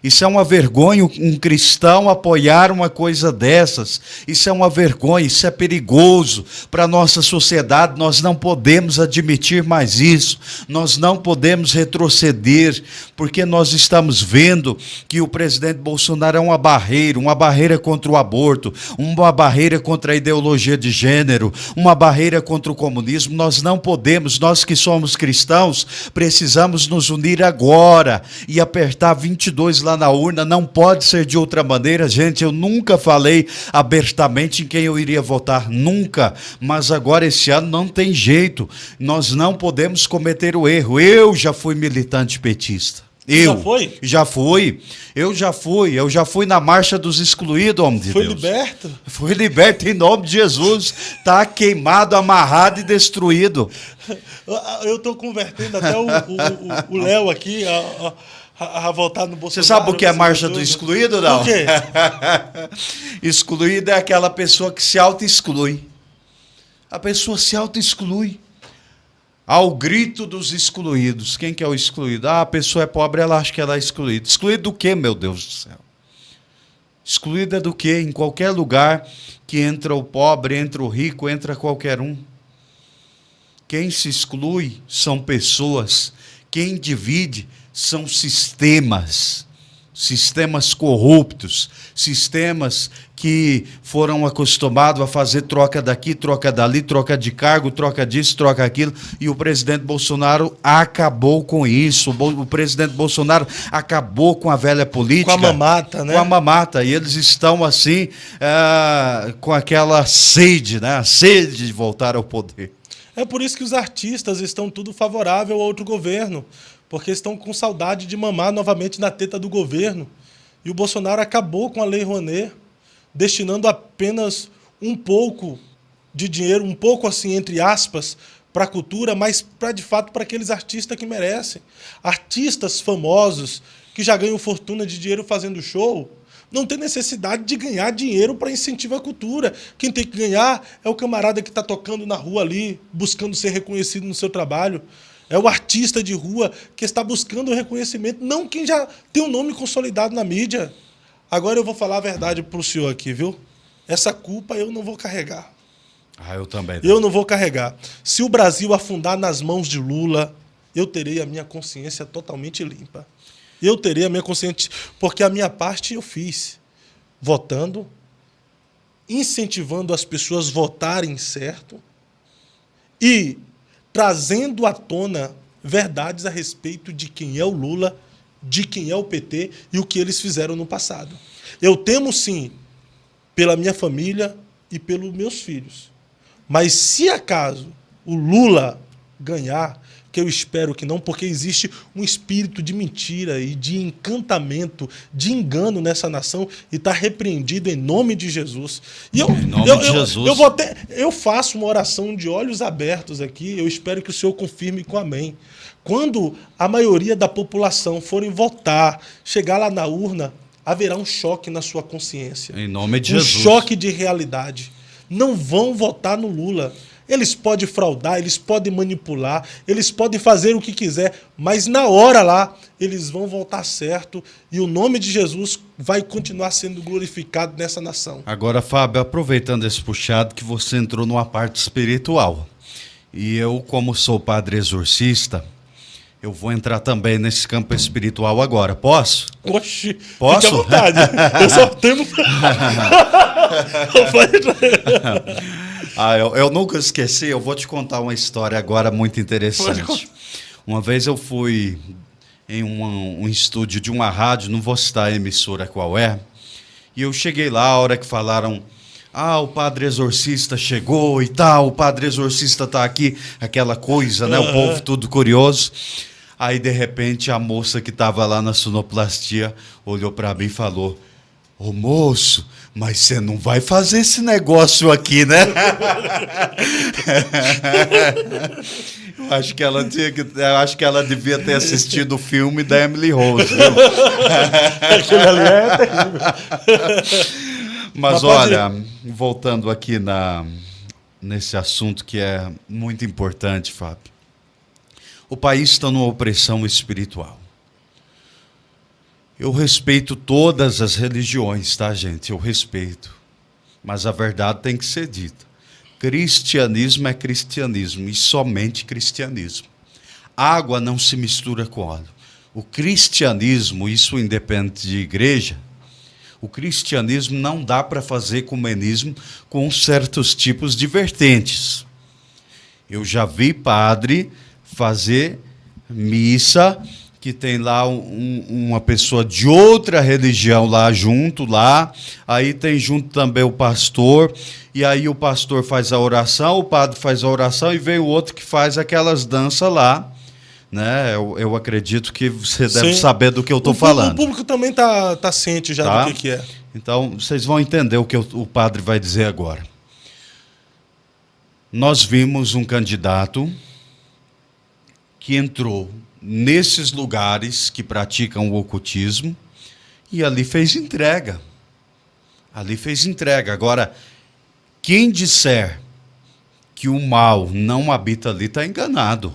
Isso é uma vergonha um cristão apoiar uma coisa dessas. Isso é uma vergonha, isso é perigoso para a nossa sociedade. Nós não podemos admitir mais isso. Nós não podemos retroceder, porque nós estamos vendo que o presidente Bolsonaro é uma barreira contra o aborto, uma barreira contra a ideologia de gênero, uma barreira contra o comunismo. Nós não podemos, nós que somos cristãos, precisamos nos unir agora e apertar 22 lá na urna. Não pode ser de outra maneira. Gente, eu nunca falei abertamente em quem eu iria votar, nunca, mas agora esse ano não tem jeito, nós não podemos cometer o erro. Eu já fui militante petista. Já foi? Eu já fui na marcha dos excluídos, homem de Deus. Foi liberto? Fui liberto em nome de Jesus. Está queimado, amarrado e destruído. Eu estou convertendo até o Léo aqui a votar no Bolsonaro. Você sabe o que é a marcha do excluído, não? Por quê? Excluído é aquela pessoa que se auto-exclui. A pessoa se auto-exclui. Ao grito dos excluídos. Quem que é o excluído? A pessoa é pobre, ela acha que ela é excluída. Excluído do quê, meu Deus do céu? Excluída do quê? Em qualquer lugar que entra o pobre, entra o rico, entra qualquer um. Quem se exclui são pessoas. Quem divide são sistemas. Sistemas corruptos. Sistemas que foram acostumados a fazer troca daqui, troca dali, troca de cargo, troca disso, troca aquilo. E o presidente Bolsonaro acabou com isso. O presidente Bolsonaro acabou com a velha política. Com a mamata, né? Com a mamata. E eles estão assim, com aquela sede, né? A sede de voltar ao poder. É por isso que os artistas estão tudo favorável a outro governo, porque estão com saudade de mamar novamente na teta do governo. E o Bolsonaro acabou com a Lei Rouanet, destinando apenas um pouco de dinheiro, um pouco assim, entre aspas, para a cultura, mas de fato para aqueles artistas que merecem. Artistas famosos que já ganham fortuna de dinheiro fazendo show, não tem necessidade de ganhar dinheiro para incentivar a cultura. Quem tem que ganhar é o camarada que está tocando na rua ali, buscando ser reconhecido no seu trabalho. É o artista de rua que está buscando o reconhecimento, não quem já tem um nome consolidado na mídia. Agora eu vou falar a verdade para o senhor aqui, viu? Essa culpa eu não vou carregar. Eu também. Eu não vou carregar. Se o Brasil afundar nas mãos de Lula, eu terei a minha consciência totalmente limpa. Eu terei a minha consciência, porque a minha parte eu fiz, votando, incentivando as pessoas a votarem certo e trazendo à tona verdades a respeito de quem é o Lula, de quem é o PT e o que eles fizeram no passado. Eu temo, sim, pela minha família e pelos meus filhos. Mas se acaso o Lula ganhar, que eu espero que não, porque existe um espírito de mentira e de encantamento, de engano nessa nação e está repreendido em nome de Jesus. E eu faço uma oração de olhos abertos aqui, eu espero que o Senhor confirme com amém. Quando a maioria da população forem votar, chegar lá na urna, haverá um choque na sua consciência. Em nome de Jesus. Um choque de realidade. Não vão votar no Lula. Eles podem fraudar, eles podem manipular, eles podem fazer o que quiser, mas na hora lá, eles vão votar certo e o nome de Jesus vai continuar sendo glorificado nessa nação. Agora, Fábio, aproveitando esse puxado que você entrou numa parte espiritual, e eu, como sou padre exorcista, eu vou entrar também nesse campo espiritual agora. Posso? Oxi, posso? Fique à vontade. Eu só temo... Eu nunca esqueci, eu vou te contar uma história agora muito interessante. Uma vez eu fui em um estúdio de uma rádio, não vou citar a emissora qual é, e eu cheguei lá, a hora que falaram, o padre exorcista chegou e tal, o padre exorcista tá aqui, aquela coisa, né? O povo tudo curioso. Aí, de repente, a moça que estava lá na sonoplastia olhou para mim e falou, ô moço, mas você não vai fazer esse negócio aqui, né? Eu acho que ela devia ter assistido o filme da Emily Rose, viu? Aquilo ali é terrível. Mas olha, voltando aqui nesse assunto que é muito importante, Fábio. O país está numa opressão espiritual. Eu respeito todas as religiões, tá, gente? Eu respeito. Mas a verdade tem que ser dita. Cristianismo é cristianismo e somente cristianismo. Água não se mistura com óleo. O cristianismo, isso independente de igreja, o cristianismo não dá para fazer ecumenismo com certos tipos de vertentes. Eu já vi padre fazer missa que tem lá uma pessoa de outra religião lá junto, aí tem junto também o pastor, e aí o pastor faz a oração, o padre faz a oração, e vem o outro que faz aquelas danças lá, né? Eu acredito que você deve saber do que eu estou falando. O público também está ciente já do que é. Então, vocês vão entender o que o padre vai dizer agora. Nós vimos um candidato que entrou nesses lugares que praticam o ocultismo e ali fez entrega. Agora, quem disser que o mal não habita ali está enganado.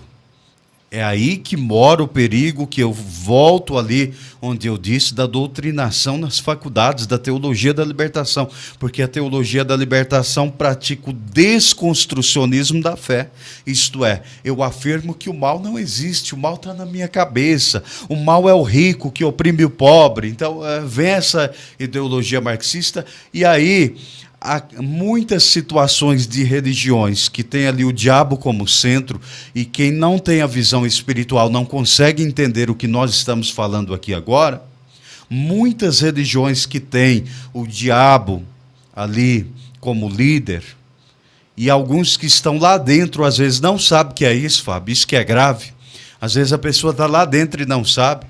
É aí que mora o perigo, que eu volto ali onde eu disse da doutrinação nas faculdades, da teologia da libertação. Porque a teologia da libertação pratica o desconstrucionismo da fé. Isto é, eu afirmo que o mal não existe, o mal está na minha cabeça. O mal é o rico que oprime o pobre. Então, vem essa ideologia marxista e aí há muitas situações de religiões que tem ali o diabo como centro e quem não tem a visão espiritual não consegue entender o que nós estamos falando aqui agora. Muitas religiões que têm o diabo ali como líder e alguns que estão lá dentro às vezes não sabem que é isso, Fábio, isso que é grave. Às vezes a pessoa está lá dentro e não sabe.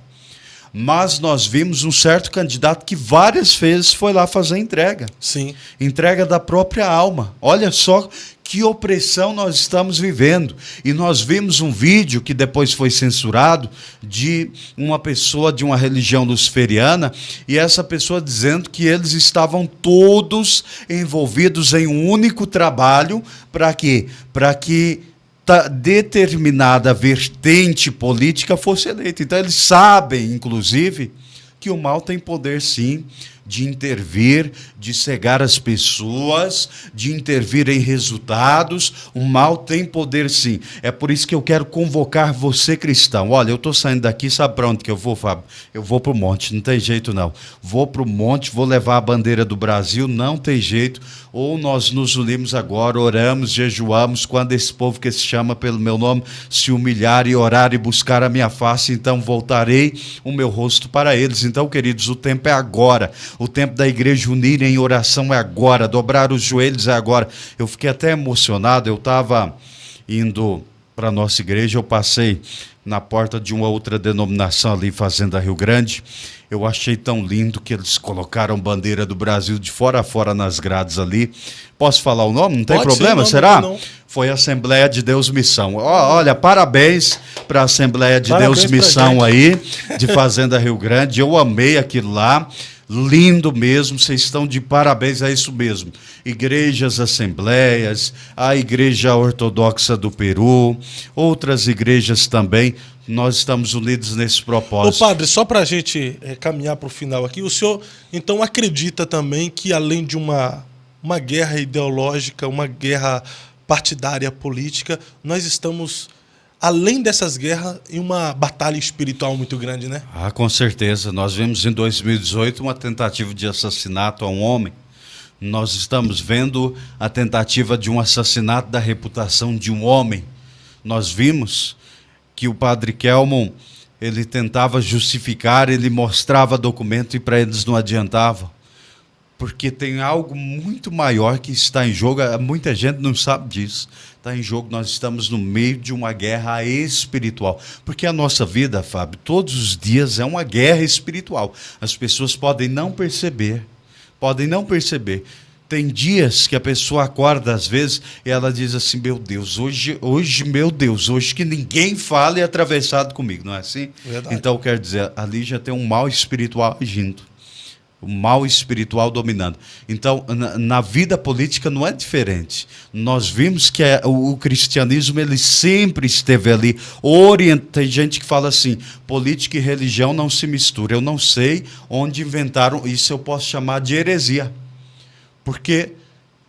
Mas nós vimos um certo candidato que várias vezes foi lá fazer entrega. Sim. Entrega da própria alma. Olha só que opressão nós estamos vivendo. E nós vimos um vídeo que depois foi censurado de uma pessoa de uma religião luciferiana e essa pessoa dizendo que eles estavam todos envolvidos em um único trabalho. Para quê? Para que determinada vertente política fosse eleita. Então eles sabem, inclusive, que o mal tem poder, sim, de intervir, de cegar as pessoas, de intervir em resultados. O mal tem poder, sim. É por isso que eu quero convocar você, cristão. Olha, eu estou saindo daqui, sabe para onde que eu vou, Fábio? Eu vou para o monte, não tem jeito não. Vou para o monte, vou levar a bandeira do Brasil, não tem jeito. Ou nós nos unimos agora, oramos, jejuamos, quando esse povo que se chama pelo meu nome se humilhar e orar e buscar a minha face, então voltarei o meu rosto para eles. Então, queridos, o tempo é agora. O tempo da igreja unir em oração é agora, dobrar os joelhos é agora. Eu fiquei até emocionado, eu estava indo para a nossa igreja, eu passei na porta de uma outra denominação ali, Fazenda Rio Grande. Eu achei tão lindo que eles colocaram bandeira do Brasil de fora a fora nas grades ali. Posso falar o nome? Não tem problema, será? Não. Foi a Assembleia de Deus Missão. Olha, parabéns para a Assembleia de Deus Missão aí, de Fazenda Rio Grande. Eu amei aquilo lá. Lindo mesmo, vocês estão de parabéns, é isso mesmo. Igrejas, assembleias, a Igreja Ortodoxa do Peru, outras igrejas também, nós estamos unidos nesse propósito. Ô padre, só para a gente caminhar para o final aqui, o senhor então acredita também que além de uma guerra ideológica, uma guerra partidária política, nós estamos, além dessas guerras, em uma batalha espiritual muito grande, né? Ah, com certeza. Nós vimos em 2018 uma tentativa de assassinato a um homem. Nós estamos vendo a tentativa de um assassinato da reputação de um homem. Nós vimos que o padre Kelmon, ele tentava justificar, ele mostrava documento e para eles não adiantava. Porque tem algo muito maior que está em jogo, muita gente não sabe disso. Está em jogo, nós estamos no meio de uma guerra espiritual. Porque a nossa vida, Fábio, todos os dias é uma guerra espiritual. As pessoas podem não perceber, Tem dias que a pessoa acorda, às vezes, e ela diz assim, meu Deus, hoje que ninguém fala é atravessado comigo, não é assim? Verdade. Então, quer dizer, ali já tem um mal espiritual agindo. O mal espiritual dominando. Então, na vida política não é diferente. Nós vimos que o cristianismo ele sempre esteve ali. Tem gente que fala assim, política e religião não se misturam. Eu não sei onde inventaram, isso eu posso chamar de heresia. Porque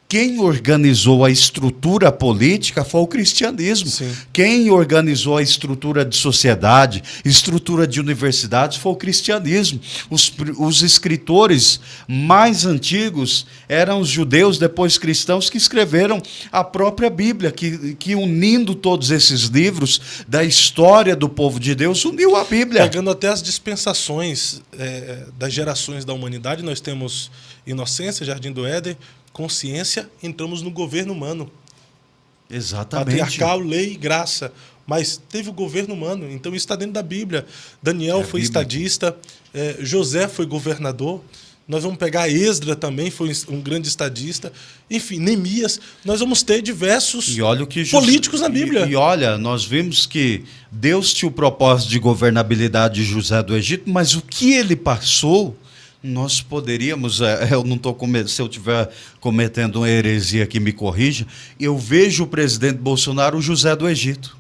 quem organizou a estrutura política foi o cristianismo. Sim. Quem organizou a estrutura de sociedade, estrutura de universidades, foi o cristianismo. Os escritores mais antigos eram os judeus, depois cristãos, que escreveram a própria Bíblia, que unindo todos esses livros da história do povo de Deus, uniu a Bíblia. Pegando até as dispensações das gerações da humanidade, nós temos inocência, Jardim do Éden, consciência, entramos no governo humano. Exatamente. Patriarcal, lei e graça. Mas teve o governo humano, então isso está dentro da Bíblia. Daniel foi estadista, José foi governador, nós vamos pegar Esdra também, foi um grande estadista. Enfim, Neemias, nós vamos ter diversos políticos na Bíblia. E olha, nós vimos que Deus tinha o propósito de governabilidade de José do Egito, mas o que ele passou... Nós poderíamos, eu não estou se eu estiver cometendo uma heresia que me corrija, eu vejo o presidente Bolsonaro o José do Egito.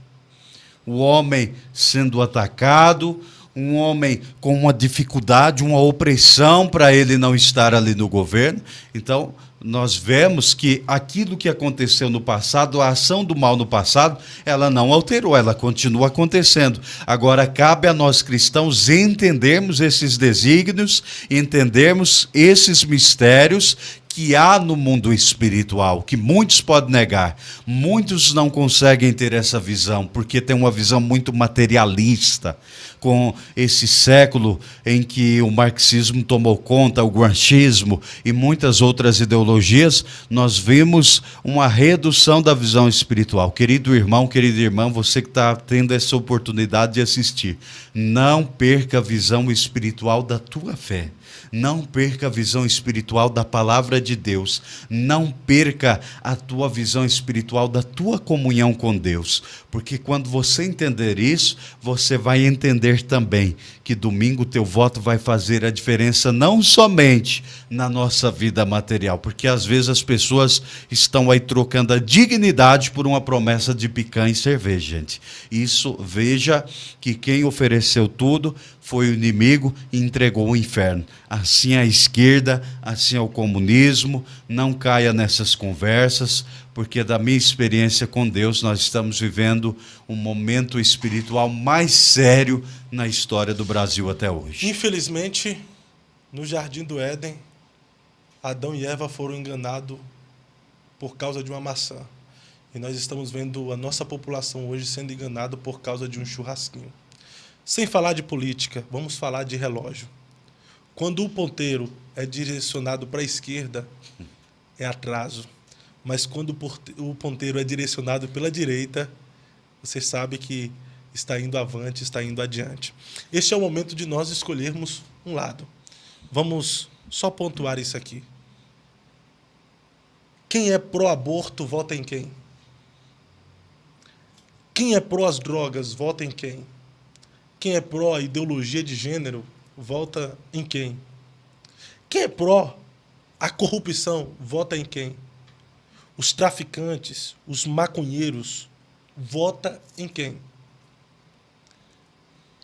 o homem sendo atacado, um homem com uma dificuldade, uma opressão para ele não estar ali no governo. Então, nós vemos que aquilo que aconteceu no passado, a ação do mal no passado, ela não alterou, ela continua acontecendo. Agora, cabe a nós cristãos entendermos esses desígnios, entendermos esses mistérios que há no mundo espiritual, que muitos podem negar. Muitos não conseguem ter essa visão, porque tem uma visão muito materialista, com esse século em que o marxismo tomou conta, o granchismo e muitas outras ideologias, nós vimos uma redução da visão espiritual. Querido irmão, querida irmã, você que está tendo essa oportunidade de assistir, não perca a visão espiritual da tua fé. Não perca a visão espiritual da palavra de Deus. Não perca a tua visão espiritual da tua comunhão com Deus. Porque quando você entender isso, você vai entender também que domingo o teu voto vai fazer a diferença não somente na nossa vida material. Porque às vezes as pessoas estão aí trocando a dignidade por uma promessa de picanha e cerveja, gente. Isso, veja que quem ofereceu tudo foi o inimigo e entregou o inferno. Assim a esquerda, assim é o comunismo. Não caia nessas conversas, porque da minha experiência com Deus, nós estamos vivendo um momento espiritual mais sério na história do Brasil até hoje. Infelizmente, no Jardim do Éden, Adão e Eva foram enganados por causa de uma maçã. E nós estamos vendo a nossa população hoje sendo enganada por causa de um churrasquinho. Sem falar de política, vamos falar de relógio. Quando o ponteiro é direcionado para a esquerda, é atraso. Mas quando o ponteiro é direcionado pela direita, você sabe que está indo avante, está indo adiante. Este é o momento de nós escolhermos um lado. Vamos só pontuar isso aqui. Quem é pró-aborto, vota em quem? Quem é pró-as-drogas, vota em quem? Quem é pró-ideologia de gênero, vota em quem? Quem é pró a corrupção, vota em quem? Os traficantes, os maconheiros, vota em quem?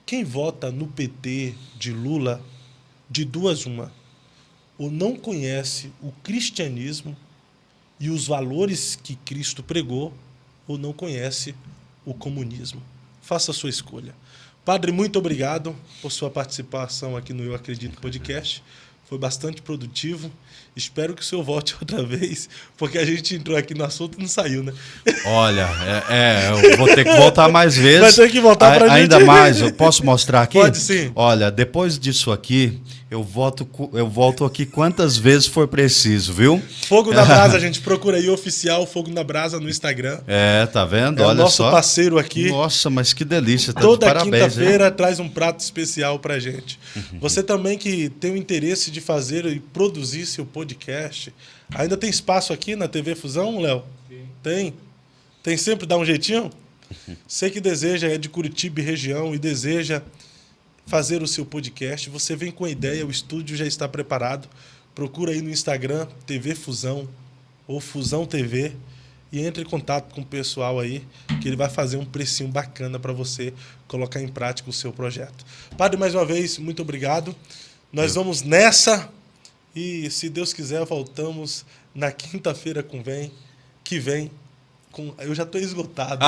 Quem vota no PT de Lula, de duas uma, ou não conhece o cristianismo e os valores que Cristo pregou, ou não conhece o comunismo. Faça a sua escolha. Padre, muito obrigado por sua participação aqui no Eu Acredito Podcast. Foi bastante produtivo. Espero que o senhor volte outra vez, porque a gente entrou aqui no assunto e não saiu, né? Olha, eu vou ter que voltar mais vezes. Vai ter que voltar pra gente. Ainda mais, eu posso mostrar aqui? Pode sim. Olha, depois disso aqui, eu volto aqui quantas vezes for preciso, viu? Fogo na Brasa, gente. Procura aí, oficial Fogo na Brasa no Instagram. Tá vendo? É Olha o nosso só. Parceiro aqui. Nossa, mas que delícia. Tá Toda de parabéns, quinta-feira traz um prato especial pra gente. Você também que tem o interesse de fazer e produzir seu podcast, ainda tem espaço aqui na TV Fusão, Léo? Tem? Tem sempre dá um jeitinho? Você que deseja, é de Curitiba e região e deseja fazer o seu podcast, você vem com a ideia, o estúdio já está preparado. Procura aí no Instagram, TV Fusão ou Fusão TV e entre em contato com o pessoal aí, que ele vai fazer um precinho bacana para você colocar em prática o seu projeto. Padre, mais uma vez, muito obrigado. Nós vamos nessa e, se Deus quiser, voltamos na quinta-feira que vem. Eu já estou esgotado,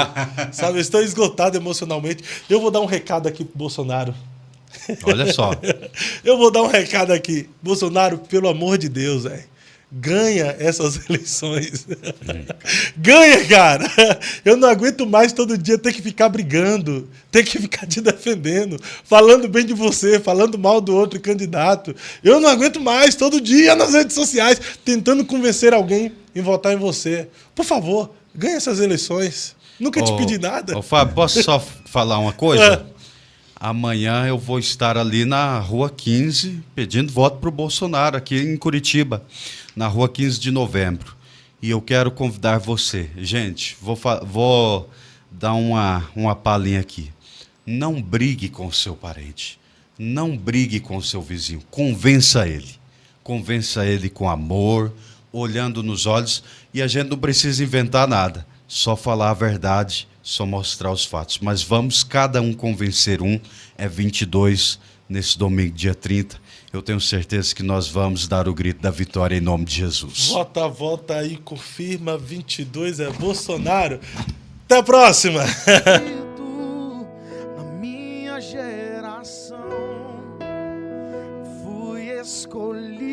sabe? Eu estou esgotado emocionalmente. Eu vou dar um recado aqui pro Bolsonaro. Olha só. Eu vou dar um recado aqui. Bolsonaro, pelo amor de Deus, velho. Ganha essas eleições. Ganha, cara. Eu não aguento mais todo dia ter que ficar brigando, ter que ficar te defendendo, falando bem de você, falando mal do outro candidato. Eu não aguento mais todo dia nas redes sociais tentando convencer alguém em votar em você. Por favor, ganha essas eleições. Nunca te pedi nada. Fábio, posso só falar uma coisa? Amanhã eu vou estar ali na Rua 15 pedindo voto para o Bolsonaro, aqui em Curitiba, na Rua 15 de Novembro. E eu quero convidar você. Gente, vou dar uma palhinha aqui. Não brigue com o seu parente. Não brigue com o seu vizinho. Convença ele. Convença ele com amor, olhando nos olhos. E a gente não precisa inventar nada. Só falar a verdade só mostrar os fatos. Mas vamos cada um convencer um. É 22 nesse domingo, dia 30. Eu tenho certeza que nós vamos dar o grito da vitória em nome de Jesus. Volta aí, confirma, 22 é Bolsonaro. Até a próxima! Na minha geração fui escolhido